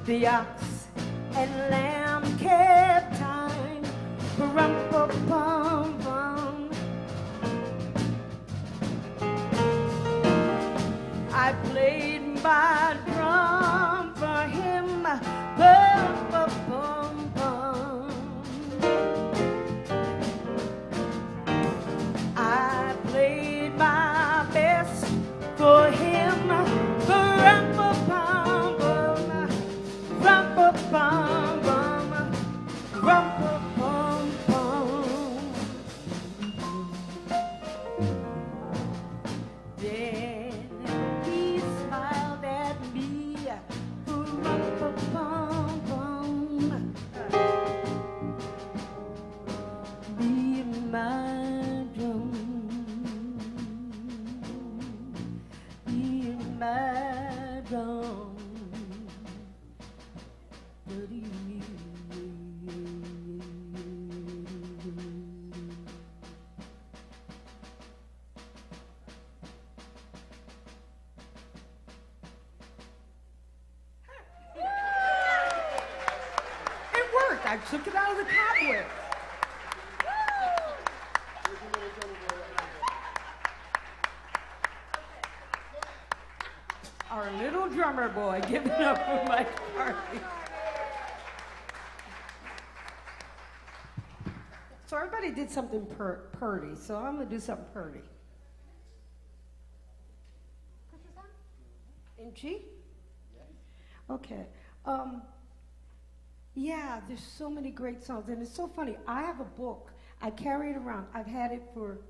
The ox and lamb kept time, rum-pa-pum-pum. I played my drum for him, pum-pa-pum-pum. I played my best for him, rum-pa-pum. Rum-pa-pum-pum, rum-pa-pum-pum. Then he smiled at me, rum-pa-pum. my wrong? What do you mean? It worked. I took it out of the cobweb. Our little drummer boy giving up for my party. So everybody did something purdy, so I'm gonna do something purdy. In G? Okay. Yeah, there's so many great songs, and it's so funny. I have a book. I carry it around. I've had it for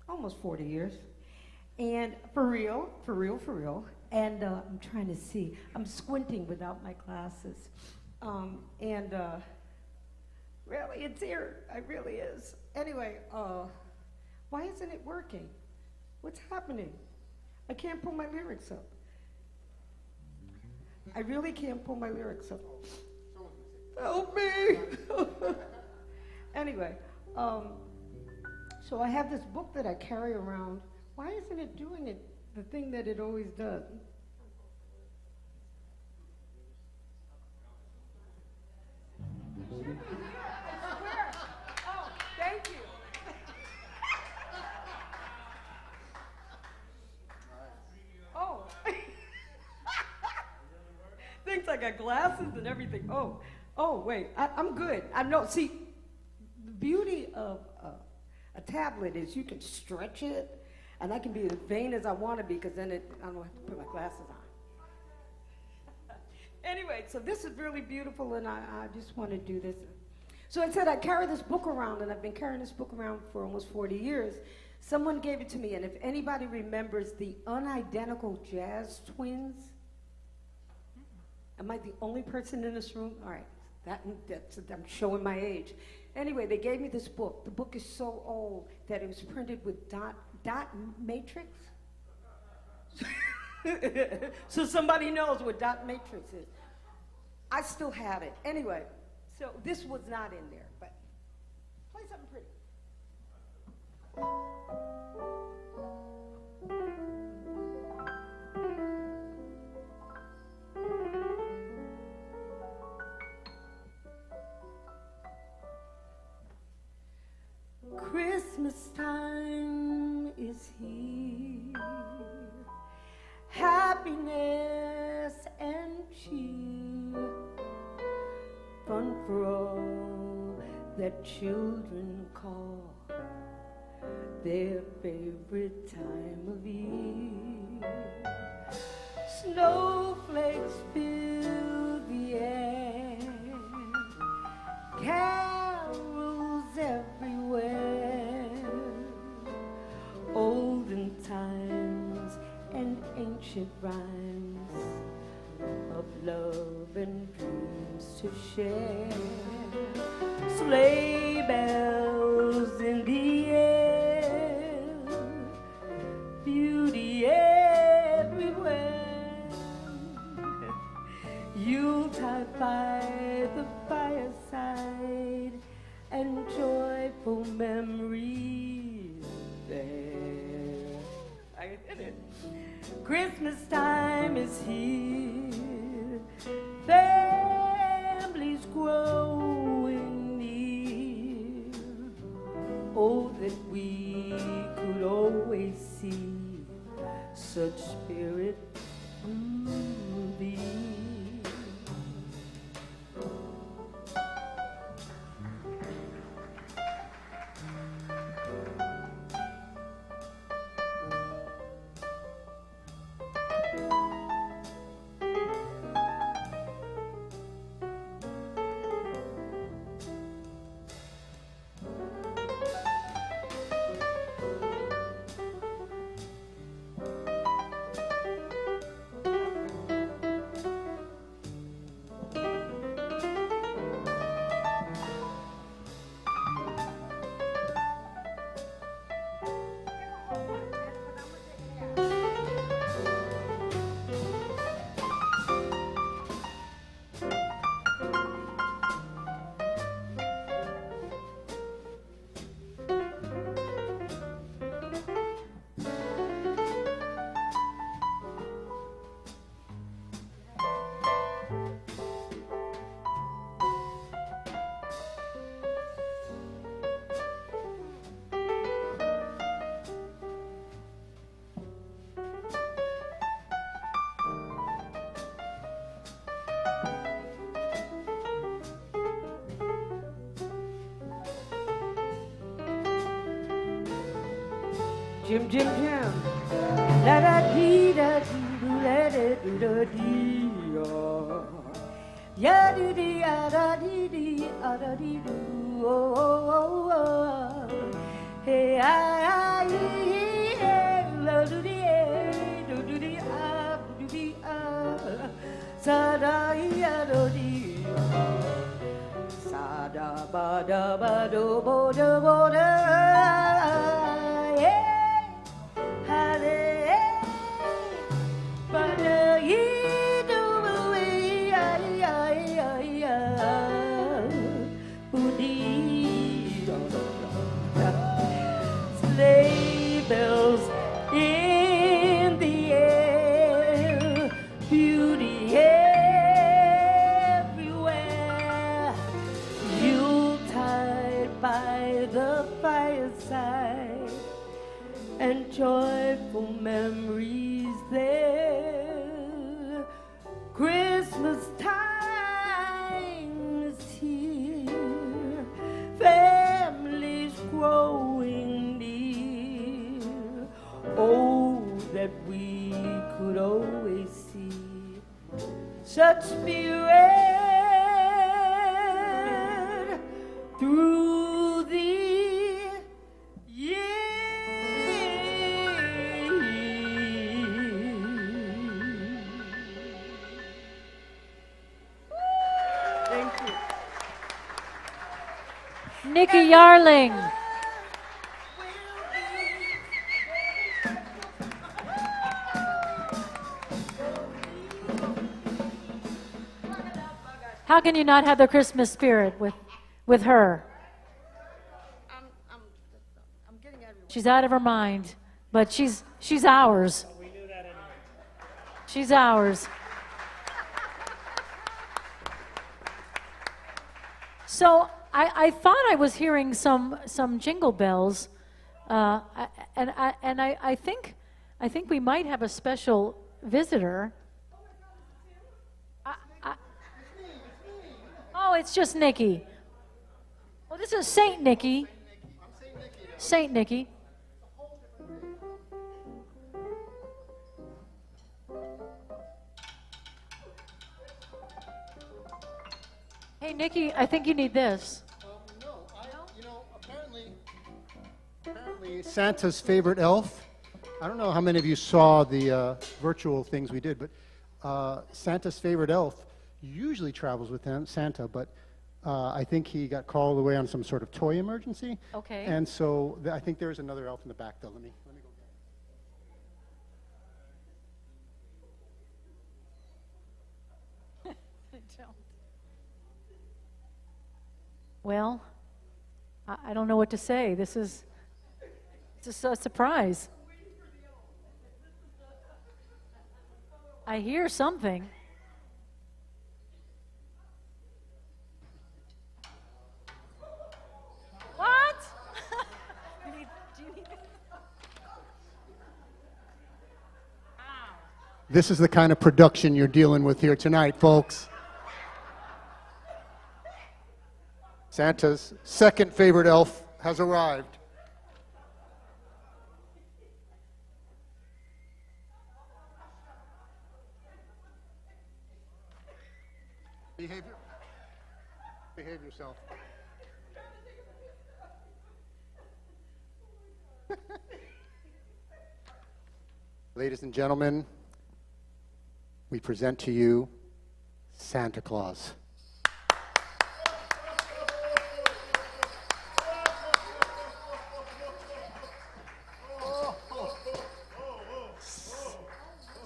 almost 40 years. And for real. And I'm trying to see. I'm squinting without my glasses. Really, it's here. It really is. Anyway, why isn't it working? What's happening? I can't pull my lyrics up. I really can't pull my lyrics up. Help me! Anyway, so I have this book that I carry around. Why isn't it doing it, the thing that it always does? Where? Oh, thank you. Oh. Thinks I got glasses and everything. Oh, wait, I'm good. See, the beauty of a tablet is you can stretch it, and I can be as vain as I want to be, because then I don't have to put my glasses on. Anyway, so this is really beautiful, and I just want to do this. So I said I carry this book around, and I've been carrying this book around for almost 40 years. Someone gave it to me, and if anybody remembers the Unidentical Jazz Twins, am I the only person in this room? All right, I'm showing my age. Anyway, they gave me this book. The book is so old that it was printed with dot matrix. So somebody knows what dot matrix is. I still have it. Anyway, so this was not in there, but play something pretty. Christmas time is here, happiness and cheer, fun for all that children call their favorite time of year. Snowflakes fill the air, carols everywhere, olden times and ancient rhymes of love and dreams to share. Sleigh bells in the air, beauty everywhere, Yuletide by the fireside, and joyful memories there. I did it. Christmas time is here, families growing near. Oh, that we could always see such spirit movie. Jim, Jim, Jim. La da dee da doo la da doo da dee ya doo dee da dee da dee doo oh. Hey la doo dee sa da ya doo dee sa da ba do bo da Sleigh bells in the air, beauty everywhere. Yuletide by the fireside, and joyful memories there. Christmas time is here, families growing near. Oh, that we could always see such spirit through the Thank you. Nicky Yarling. How can you not have the Christmas spirit with her? I'm getting everywhere. She's out of her mind, but she's ours. We knew that anyway. She's ours. So I thought I was hearing some jingle bells, and I think we might have a special visitor. Oh, it's just Nicky. Oh, this is Saint Nicky. Saint Nicky. Hey, Nicky, I think you need this. No, apparently Santa's favorite elf. I don't know how many of you saw the virtual things we did, but Santa's favorite elf usually travels with Santa, but I think he got called away on some sort of toy emergency. Okay. And so I think there's another elf in the back, though. Let me go get it. Well, I don't know what to say. It's a surprise. I hear something. What? Do you need this? This is the kind of production you're dealing with here tonight, folks. Santa's second favorite elf has arrived. Behave yourself. Ladies and gentlemen, we present to you Santa Claus.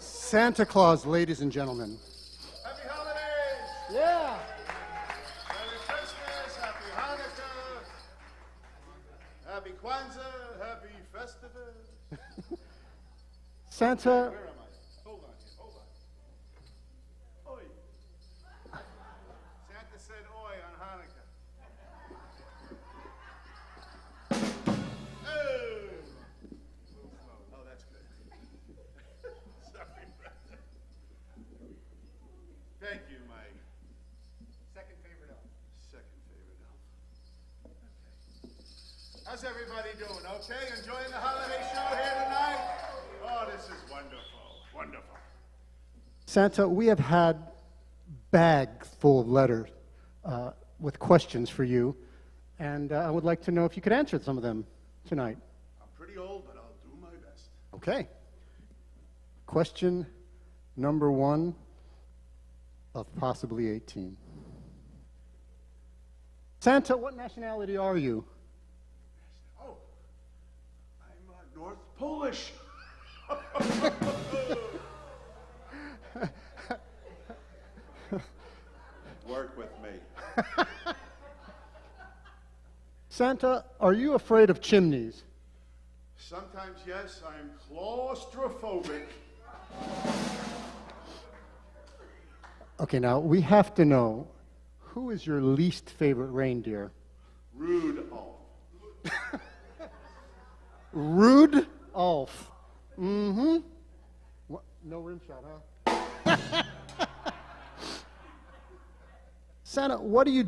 Santa Claus, ladies and gentlemen. Happy holidays! Yeah. Merry Christmas, Happy Hanukkah, Happy Kwanzaa, Happy Festivus. Santa. Where am I? Hold on here, hold on. Oi. Santa said oi on Hanukkah. Oh! Oh, that's good. Sorry. Thank you, my Second favorite elf. second favorite elf. Okay. How's everybody doing? Okay? Enjoying the holiday show here tonight? Santa, we have had bags full of letters with questions for you, and I would like to know if you could answer some of them tonight. I'm pretty old, but I'll do my best. Okay. Question number 1 of possibly 18. Santa, what nationality are you? Oh, I'm North Polish. Work with me. Santa, are you afraid of chimneys? Sometimes, yes, I'm claustrophobic. Okay, now we have to know, who is your least favorite reindeer? Rudolph. Rudolph. Mm-hmm. What? No rim shot, huh? Santa, what do you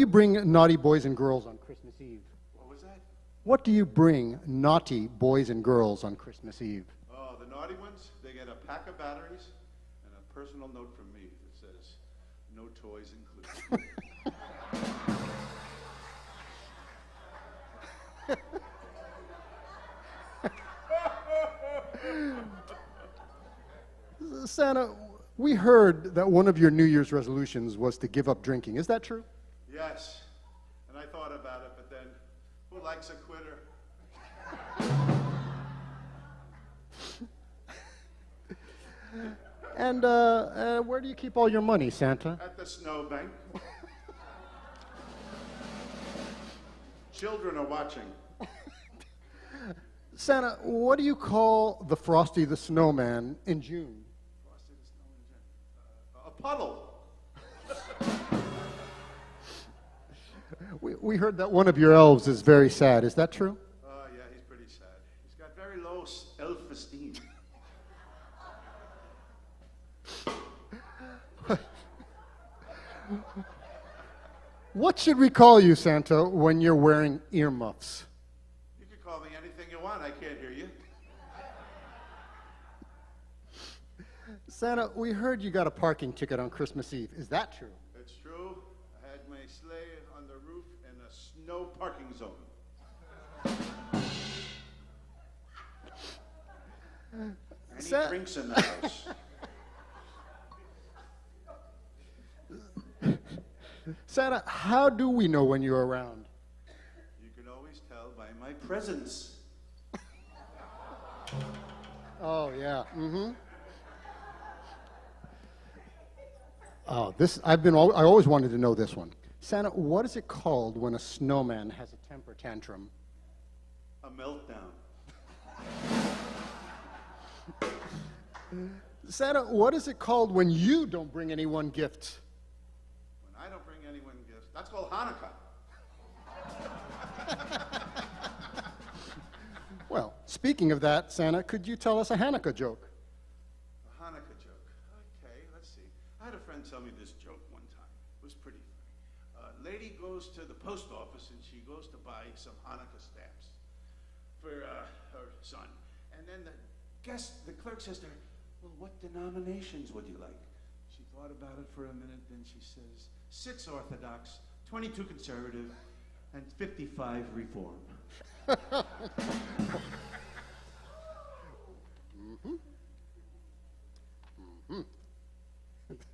bring naughty boys and girls on Christmas Eve? What was that? What do you bring naughty boys and girls on Christmas Eve? Oh, the naughty ones, they get a pack of batteries and a personal note from me that says, no toys included. Santa, we heard that one of your New Year's resolutions was to give up drinking. Is that true? Yes, and I thought about it, but then, who likes a quitter? And where do you keep all your money, Santa? At the snowbank. Children are watching. Santa, what do you call the Frosty the Snowman in June? Frosty the Snowman, a puddle. We heard that one of your elves is very sad. Is that true? Yeah, he's pretty sad. He's got very low self-esteem. What should we call you, Santa, when you're wearing earmuffs? You can call me anything you want. I can't hear you. Santa, we heard you got a parking ticket on Christmas Eve. Is that true? It's true. I had my sleigh on the roof in a snow parking zone. Any drinks in the house? Santa, how do we know when you're around? You can always tell by my presence. Oh, yeah. Mm-hmm. Oh, I always wanted to know this one. Santa, what is it called when a snowman has a temper tantrum? A meltdown. Santa, what is it called when you don't bring anyone gifts? When I don't bring anyone gifts, that's called Hanukkah. Well, speaking of that, Santa, could you tell us a Hanukkah joke? A Hanukkah joke. Okay, let's see. I had a friend tell me this joke one time. It was pretty funny. Lady goes to the post office and she goes to buy some Hanukkah stamps for her son. And then the clerk says to her, well, what denominations would you like? She thought about it for a minute, then she says, 6 Orthodox, 22 Conservative, and 55 Reform. Mm-hmm. Mm-hmm. It's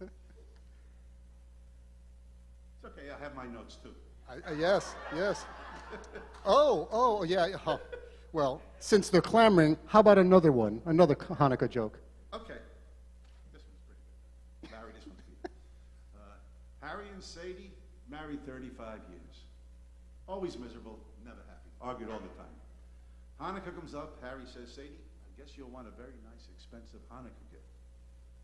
okay, I have my notes too. Yes. Oh, yeah. Oh. Well, since they're clamoring, how about another one, another Hanukkah joke? Okay. This one's pretty good. Larry, this one's good. Harry and Sadie married 35 years. Always miserable, never happy. Argued all the time. Hanukkah comes up. Harry says, Sadie, I guess you'll want a very nice, expensive Hanukkah gift.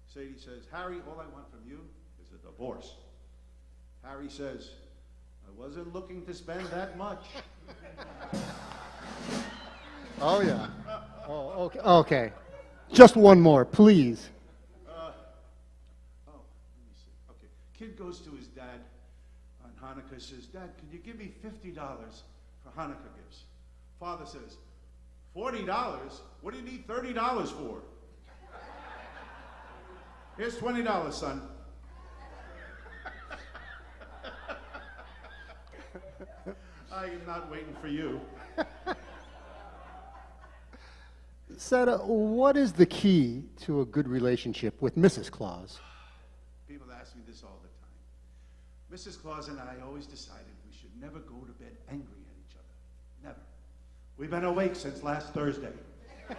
Sadie says, Harry, all I want from you is a divorce. Harry says, I wasn't looking to spend that much. Oh, yeah. Oh, okay. Just one more, please. Let me see. Okay. Kid goes to his dad on Hanukkah, says, Dad, can you give me $50 for Hanukkah gifts? Father says, $40? What do you need $30 for? Here's $20, son. I am not waiting for you. Santa, what is the key to a good relationship with Mrs. Claus? People ask me this all the time. Mrs. Claus and I always decided we should never go to bed angry at each other. Never. We've been awake since last Thursday. Did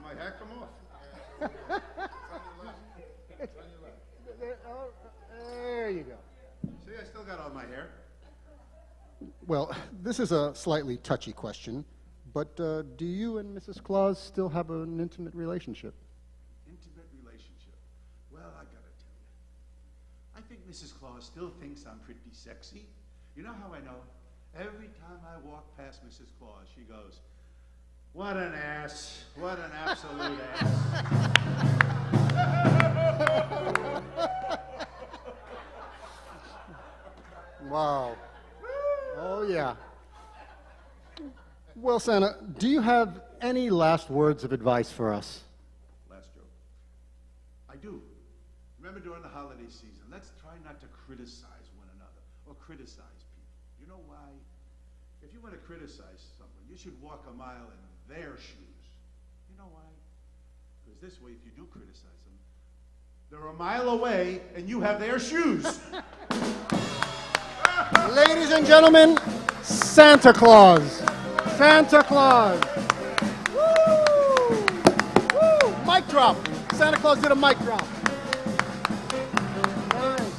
my hat come off? There you go. See, I still got all my hair. Well, this is a slightly touchy question, but do you and Mrs. Claus still have an intimate relationship? Intimate relationship. Well, I gotta tell you. I think Mrs. Claus still thinks I'm pretty sexy. You know how I know? Every time I walk past Mrs. Claus, she goes, "What an ass. What an absolute ass." Wow. Oh, yeah. Well, Santa, do you have any last words of advice for us? Last joke. I do. Remember during the holiday season, let's try not to criticize one another or criticize people. You know why? If you want to criticize someone, you should walk a mile in their shoes. You know why? Because this way, if you do criticize them, they're a mile away and you have their shoes. Ladies and gentlemen, Santa Claus. Santa Claus. Woo! Woo! Mic drop. Santa Claus did a mic drop. Nice.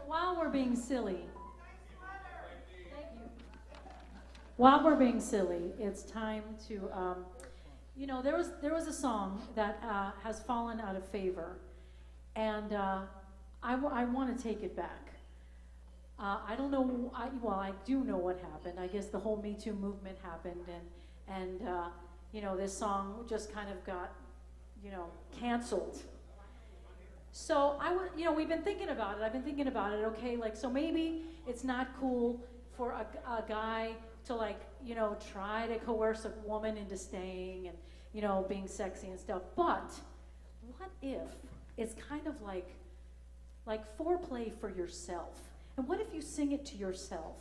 While we're being silly, while we're being silly, it's time to, you know, there was a song that has fallen out of favor, and I want to take it back. I don't know, well, I do know what happened. I guess the whole Me Too movement happened, and you know, this song just kind of got, you know, canceled. So you know, we've been thinking about it. I've been thinking about it. Okay, like, so maybe it's not cool for a guy to, like, you know, try to coerce a woman into staying and, you know, being sexy and stuff. But what if it's kind of like foreplay for yourself? And what if you sing it to yourself,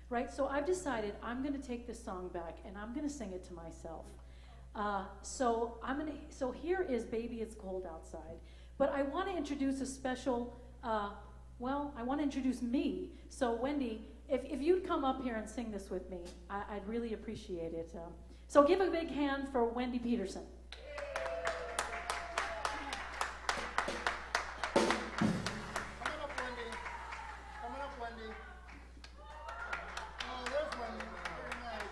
right? So I've decided I'm going to take this song back and I'm going to sing it to myself. So here is "Baby It's Cold Outside." But I want to introduce a special, well, I want to introduce me. So Wendy, if you'd come up here and sing this with me, I'd really appreciate it. So give a big hand for Wendy Pedersen. Coming up, Wendy. Coming up, Wendy. Oh, there's Wendy. Very nice.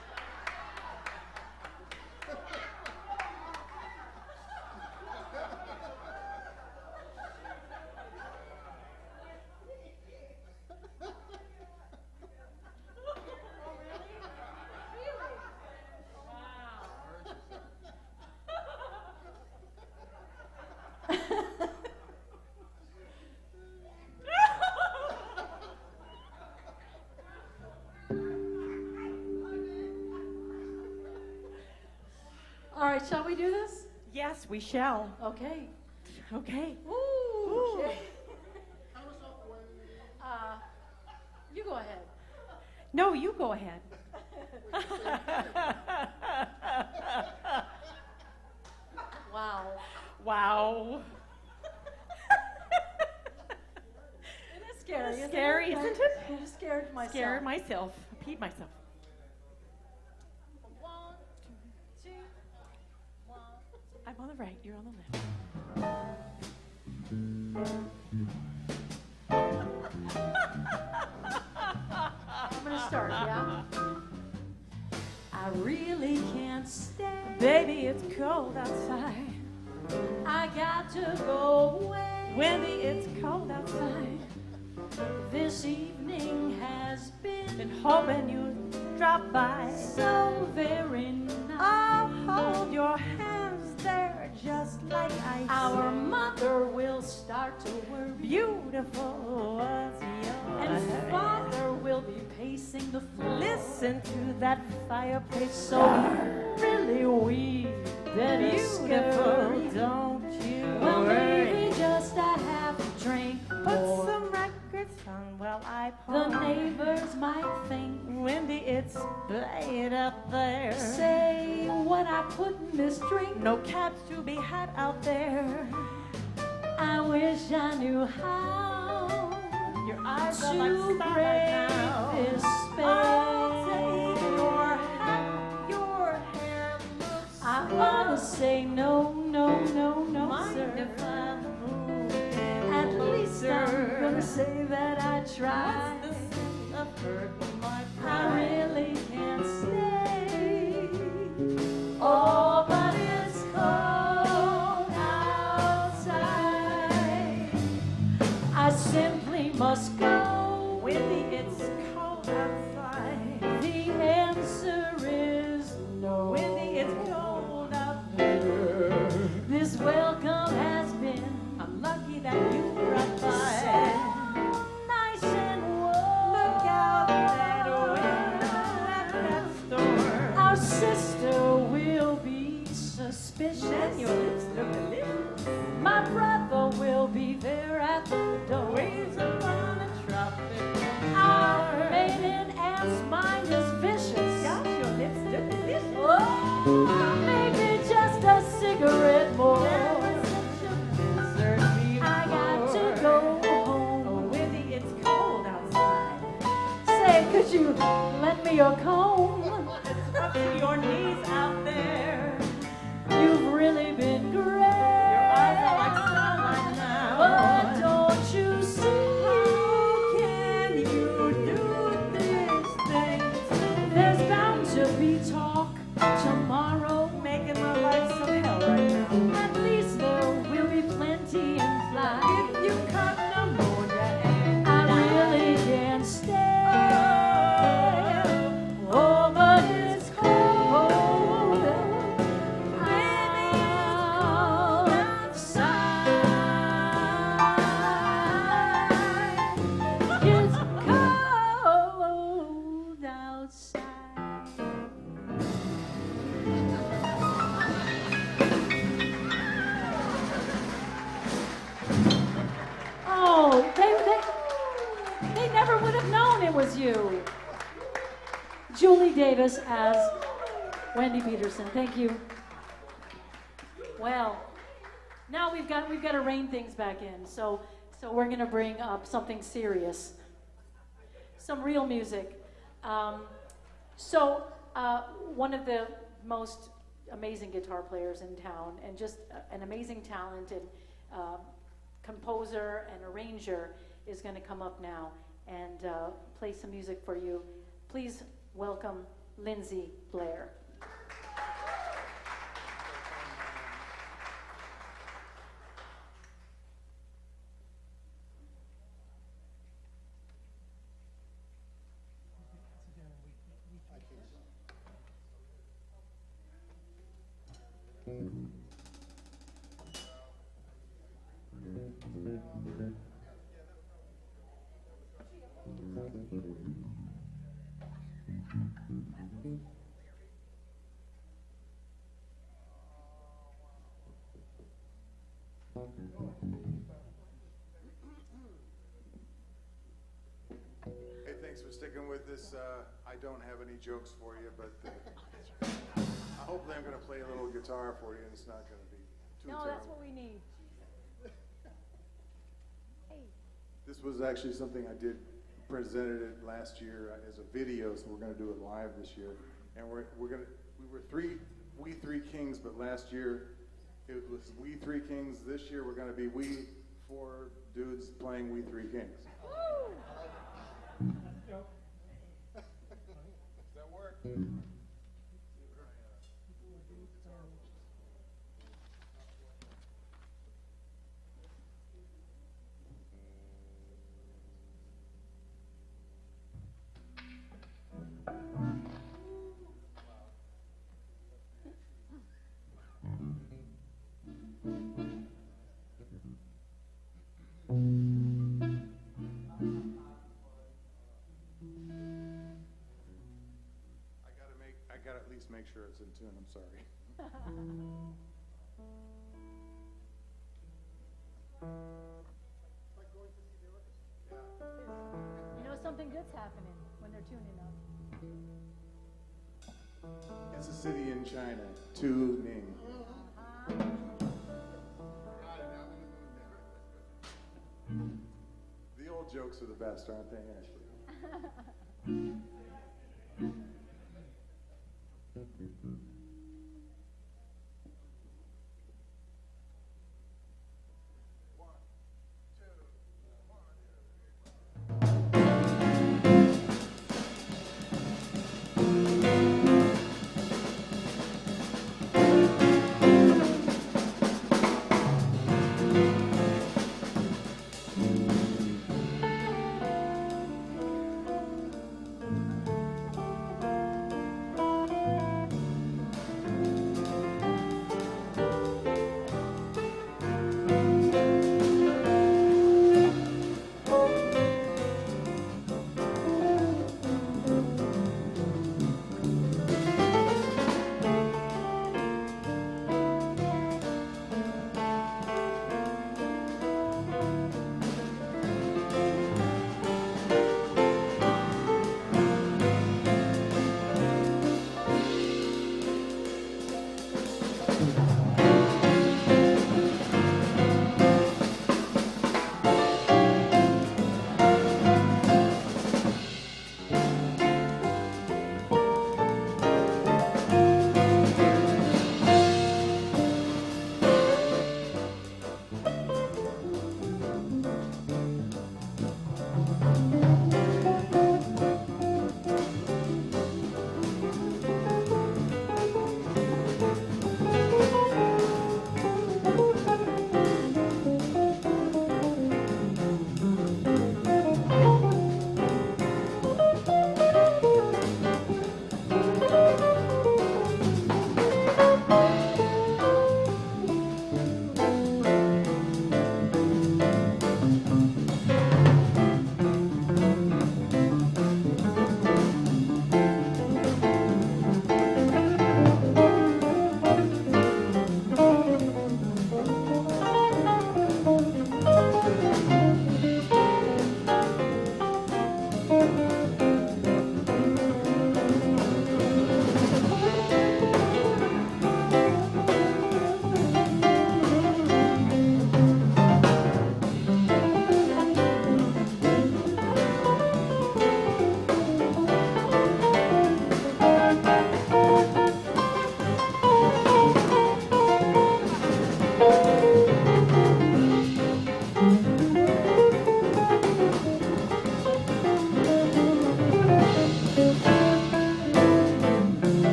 All right, shall we do this? Yes, we shall. Okay. Okay. Ooh. Okay. You go ahead. No, you go ahead. Wow. Wow. Isn't it scary? It's scary, isn't it? I'm scared myself. Scared myself. Peed myself. 1, 2, 1. I'm on the right, you're on the left. I'm gonna start, yeah? I really can't stay. Baby, it's cold outside. I got to go away. Wendy, it's cold outside. This evening has has been hoping you'd drop by. So very nice. I'll hold your hands there just like ice. Our mother will start to worry. Beautiful was your And hair. father will be pacing the floor. Listen to that fireplace. So really we better Beautiful, scurry. don't you Well, worry. maybe just a half drink Put more. some records on while I The pour. neighbors might think, Wendy, it's late up there. say what I put in this drink. No cabs to be had out there. I wish I knew how Your eyes are like to starlight now. break this I'll spell. take your hat, your hair looks I wanna say no, no, no, no, Mind sir. if I move At least I'm closer? gonna say that I tried. What's the sense of hurting my I pride? really can't stay. Oh, but it's cold outside. I simply must go. Wendy, it's cold outside. The answer is no. Wendy, it's cold out there. This welcome has been I'm lucky that you dropped by. so nice and warm. Look out that window at that store. Our sister will be suspicious. And your lips look delicious. My brother will be there at the door. Waves upon the tropic. Our maiden aunt's mind is vicious. Gosh, your lips look delicious. Oh, maybe just a cigarette more. Never such a blizzard before. I got to go home. Oh, Wendy, it's cold outside. Say, could you lend me your comb? It's up to your knees out there. You've really been great. Your eyes are like starlight now. But don't you see? How can you do these things? There's bound to be talk tomorrow. Making my life some hell right now. At least there will be plenty in flight. If you caught pneumonia and I really can't stay. Oh, but it's cold outside. It's cold outside. Oh, they never would have known it was you. Julie Davis as Wendy Pedersen. Thank you. Well, now we've got to rein things back in. So we're going to bring up something serious, some real music. One of the most amazing guitar players in town, and just an amazing talented composer and arranger, is going to come up now and play some music for you. Please welcome Lindsey Blair. Hey, thanks for sticking with this. I don't have any jokes for you, but hopefully I'm going to play a little guitar for you, and it's not going to be too No, terrible. that's what we need. Hey. This was actually something I did, presented it last year as a video, so we're going to do it live this year. And we were We Three Kings, but last year it was We Three Kings. This year we're going to be We Four Dudes playing We Three Kings. Does that work? least make sure it's in tune, I'm sorry. You know something good's happening when they're tuning up. It's a city in China, tuning. The old jokes are the best, aren't they, Ashley?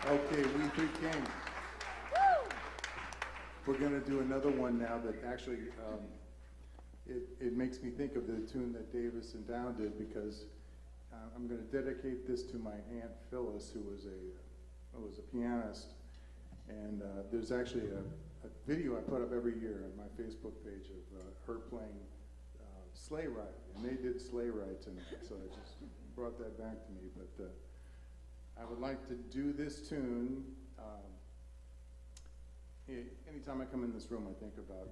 Okay, We Three Kings. We're going to do another one now that actually, it makes me think of the tune that Davis and Down did, because I'm going to dedicate this to my Aunt Phyllis, who was a pianist. And there's actually a video I put up every year on my Facebook page of her playing Sleigh Ride, and they did Sleigh Ride tonight, so it just brought that back to me. But I would like to do this tune. Anytime I come in this room, I think about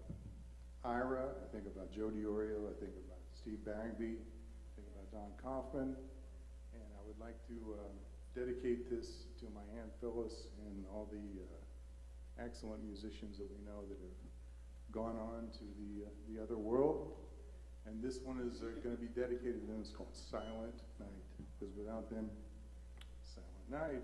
Ira, I think about Joe DiOrio, I think about Steve Bagby, I think about Don Kaufman, and I would like to dedicate this to my Aunt Phyllis and all the excellent musicians that we know that have gone on to the other world. And this one is going to be dedicated to them. It's called Silent Night, because without them, Silent Night.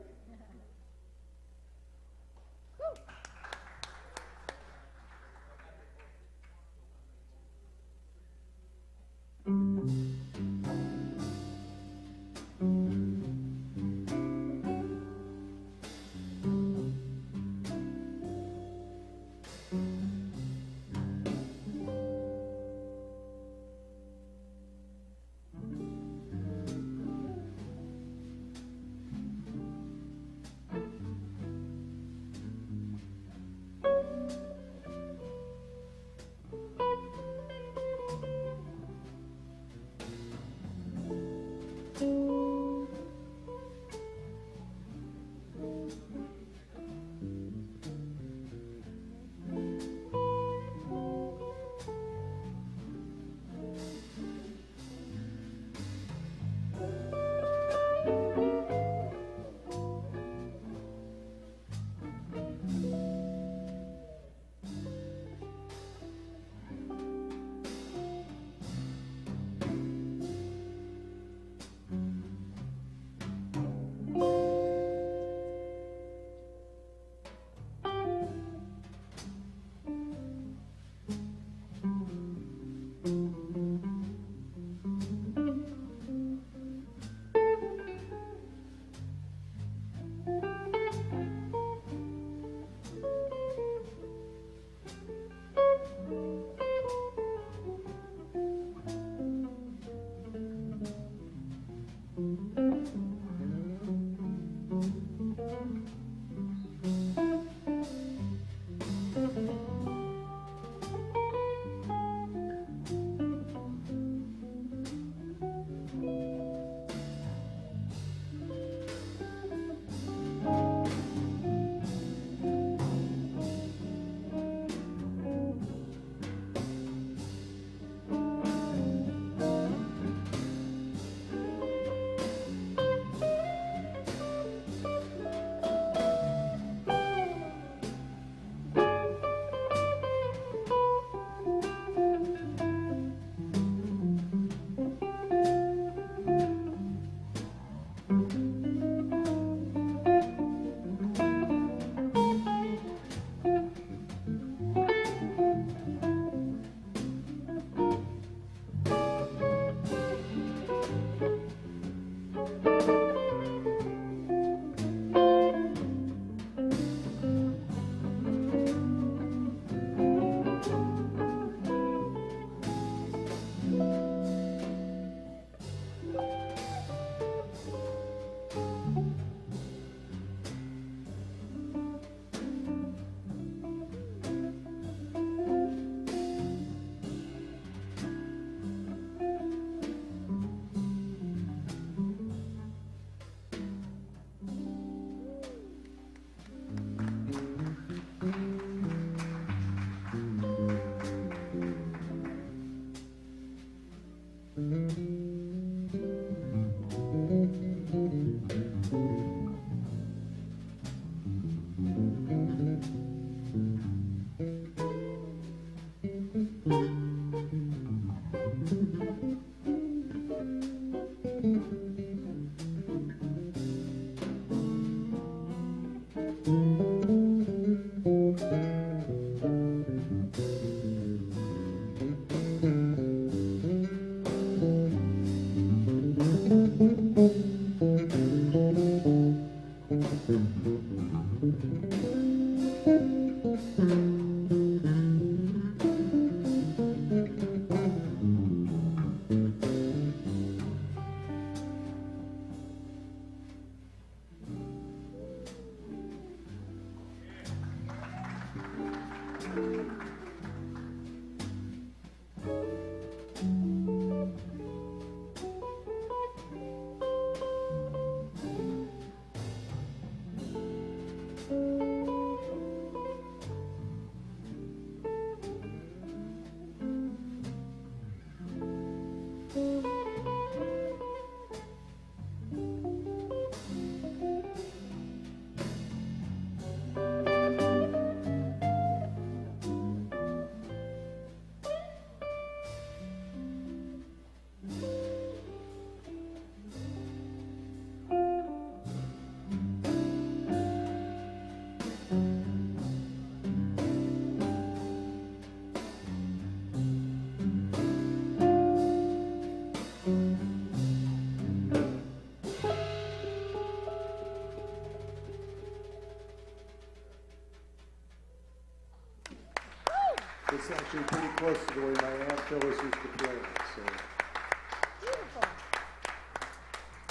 It's actually pretty close to the way my Aunt Phyllis used to play it, so.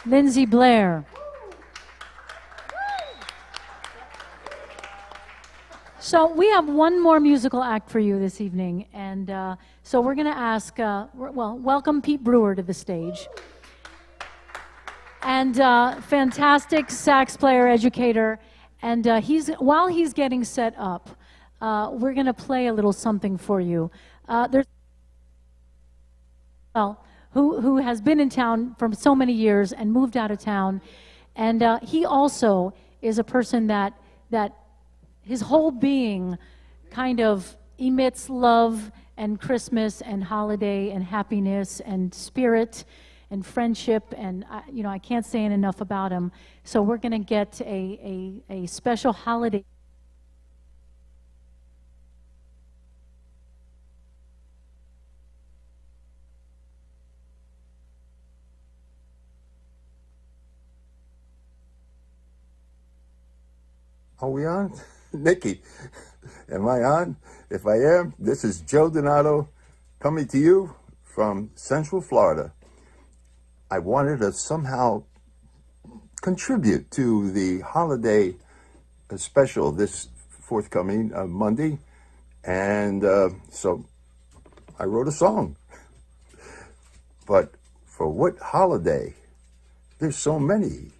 Lindsey, Blair. So we have one more musical act for you this evening, and so we're going to ask, welcome Pete Brewer to the stage. And fantastic sax player, educator, and while he's getting set up, we're going to play a little something for you. Who has been in town for so many years and moved out of town, and he also is a person that his whole being kind of emits love and Christmas and holiday and happiness and spirit and friendship, and I can't say enough about him. So we're going to get a special holiday. Are we on? Nicky, am I on? If I am, this is Joe Donato coming to you from Central Florida. I wanted to somehow contribute to the holiday special this forthcoming Monday, and so I wrote a song. But for what holiday? There's so many.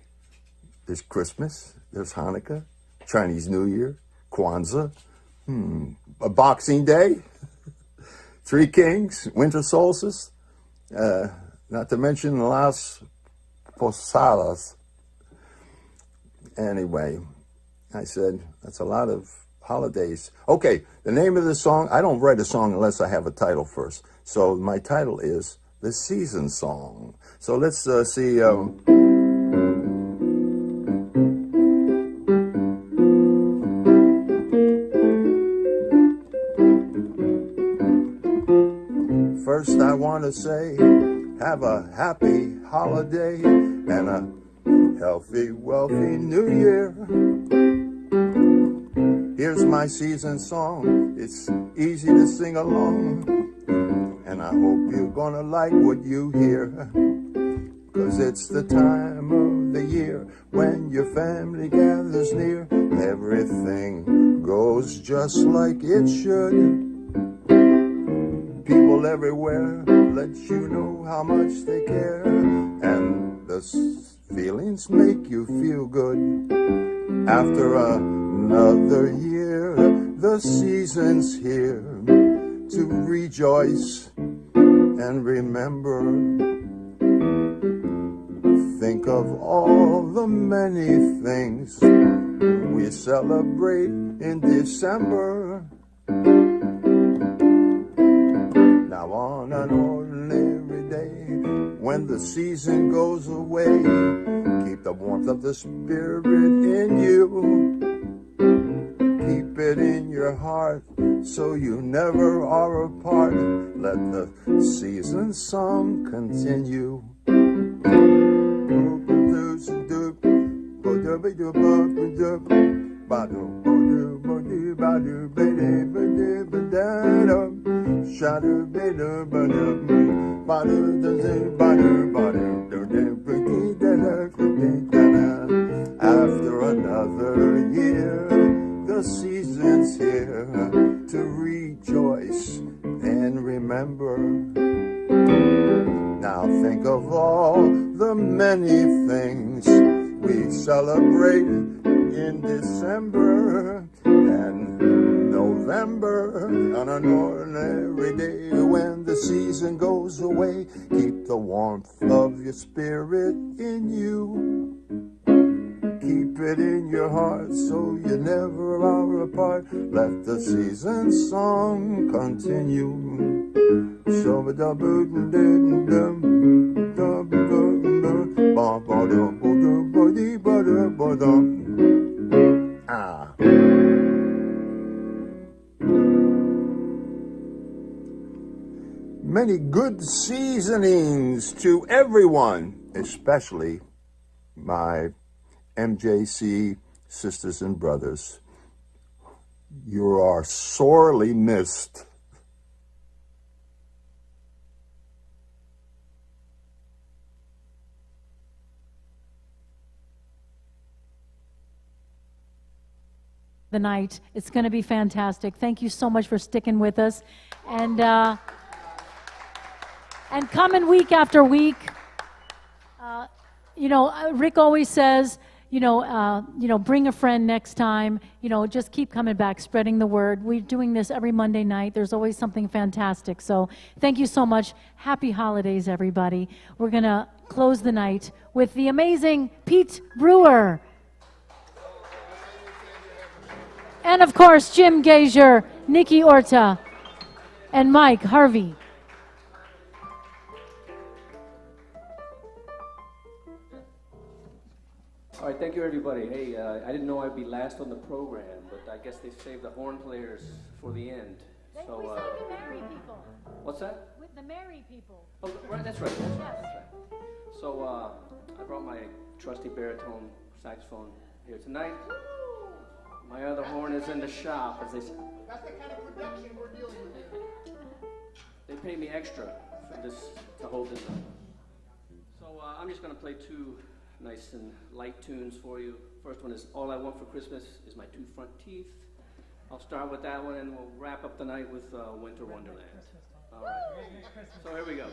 There's Christmas, there's Hanukkah, Chinese New Year, Kwanzaa, a Boxing Day, Three Kings, Winter Solstice, not to mention Las Posadas. Anyway, I said, that's a lot of holidays. Okay, the name of the song, I don't write a song unless I have a title first. So my title is The Season Song. So let's see... First, I want to say, have a happy holiday and a healthy, wealthy new year. Here's my season song. It's easy to sing along, and I hope you're gonna like what you hear, 'cause it's the time of the year when your family gathers near. Everything goes just like it should. People everywhere let you know how much they care, and the feelings make you feel good. After another year, the season's here to rejoice and remember. Think of all the many things we celebrate in December. Now on an ordinary day, when the season goes away, keep the warmth of the spirit in you. Keep it in your heart so you never are apart. Let the season song continue. After another year, the season's here to rejoice and remember. Now think of all the many things we celebrate in December and November. On an ordinary day when the season goes away, keep the warmth of your spirit in you. Keep it in your heart so you never are apart. Let the season song continue. Many good seasonings to everyone, especially my MJC sisters and brothers. You are sorely missed. The night. It's going to be fantastic. Thank you so much for sticking with us. And coming week after week. Rick always says, bring a friend next time. Just keep coming back, spreading the word. We're doing this every Monday night. There's always something fantastic. So thank you so much. Happy holidays, everybody. We're going to close the night with the amazing Pete Brewer. And, of course, Jim Gasior, Nicky Orta, and Mike Harvey. All right, thank you, everybody. Hey, I didn't know I'd be last on the program, but I guess they saved the horn players for the end. We saw the merry people. What's that? With the merry people. Oh, right, that's right. That's right. So I brought my trusty baritone saxophone here tonight. My other horn is in the shop, as they say. That's the kind of production we're dealing with. They pay me extra for this to hold this up. So I'm just going to play two nice and light tunes for you. First one is All I Want for Christmas is My Two Front Teeth. I'll start with that one and we'll wrap up the night with Winter Wonderland. All right. So here we go.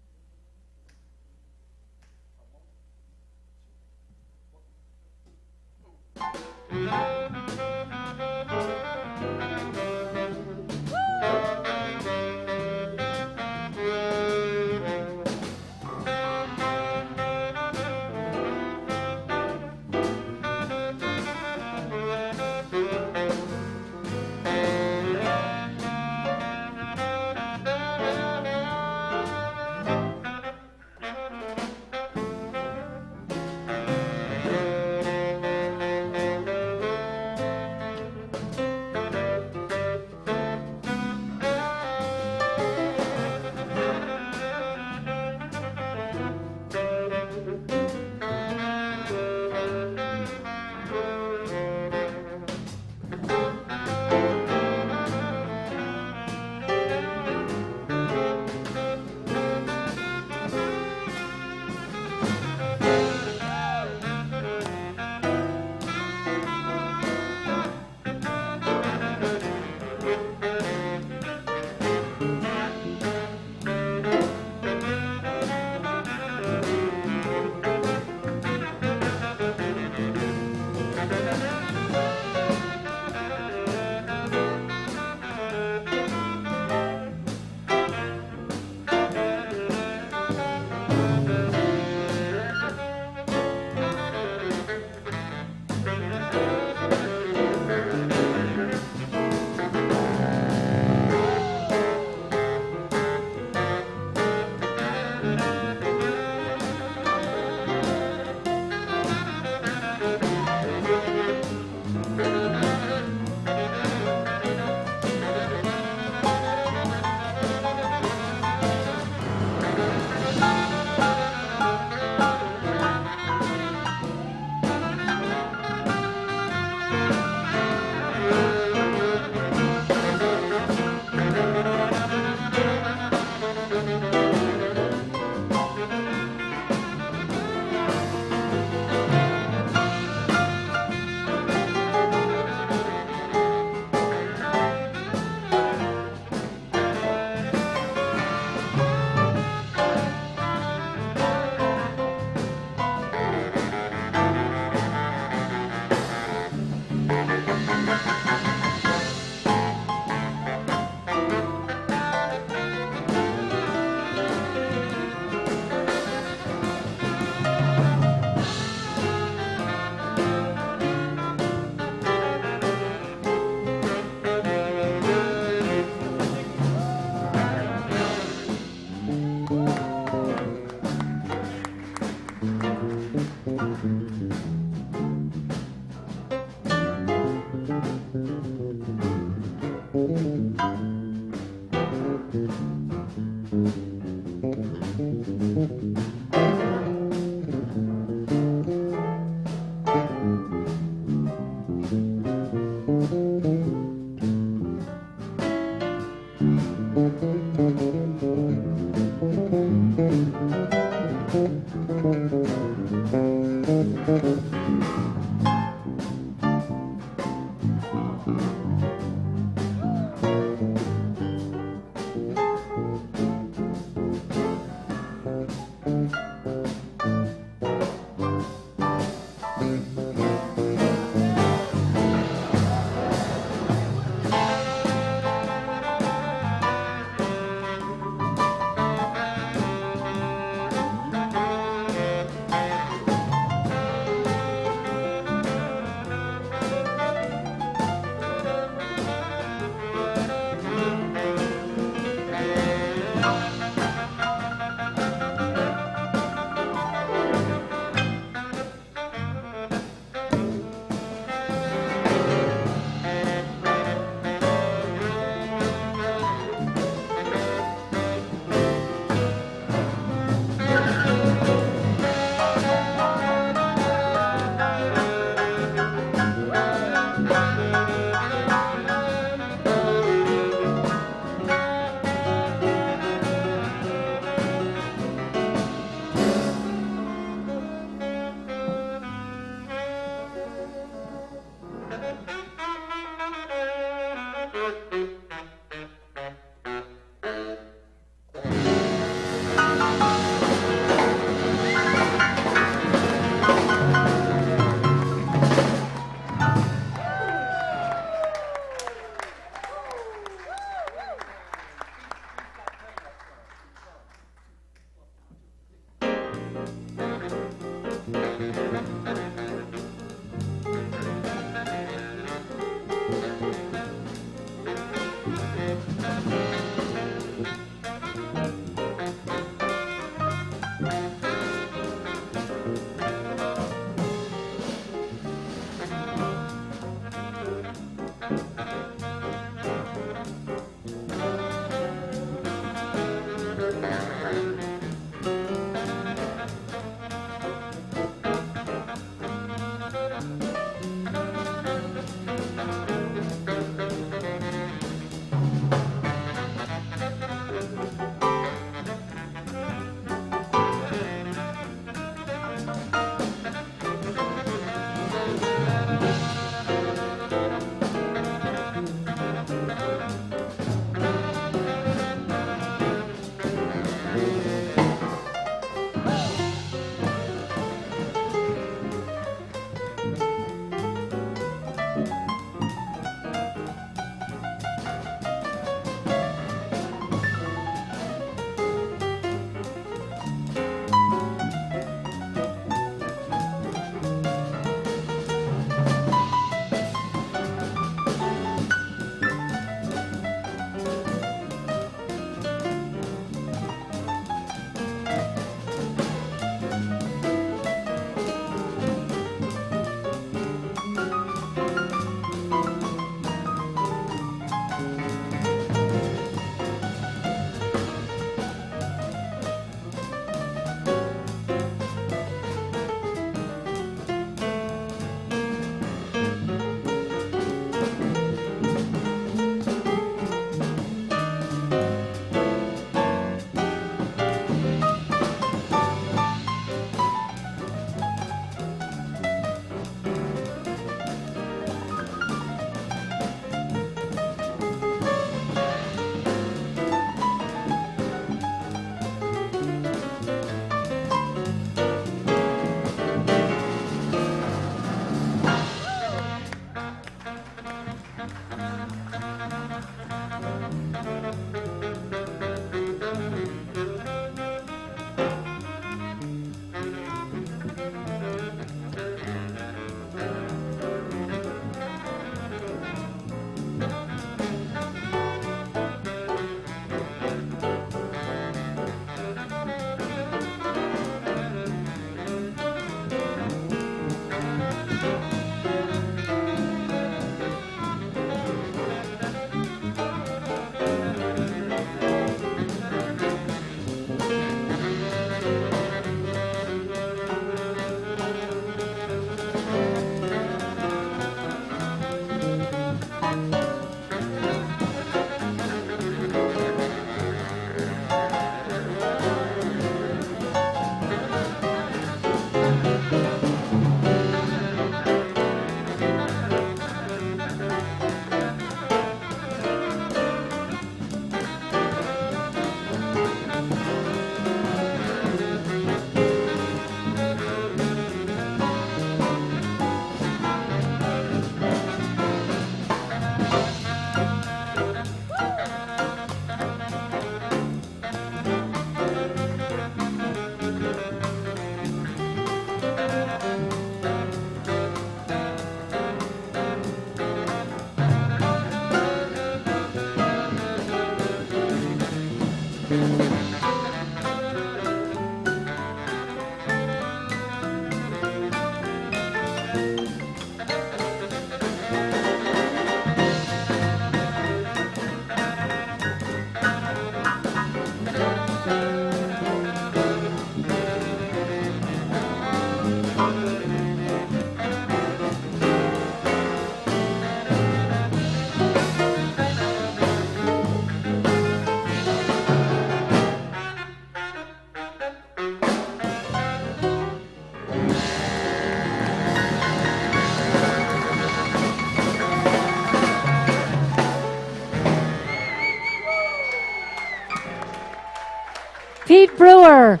Brewer,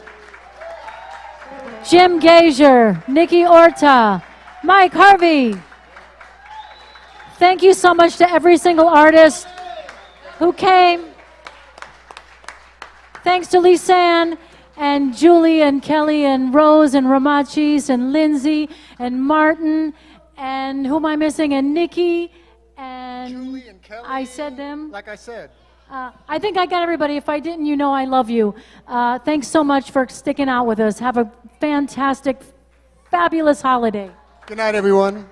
Jim Gasior, Nicky Orta, Mike, Harvey. Thank you so much to every single artist who came. Thanks to Lisanne and Julie and Kelly and Rose and Ramatis and Lindsey and Martin and who am I missing? And Nicky and Julie and Kelly. I said them. Like I said. I think I got everybody. If I didn't, you know I love you. Thanks so much for sticking out with us. Have a fantastic, fabulous holiday. Good night, everyone.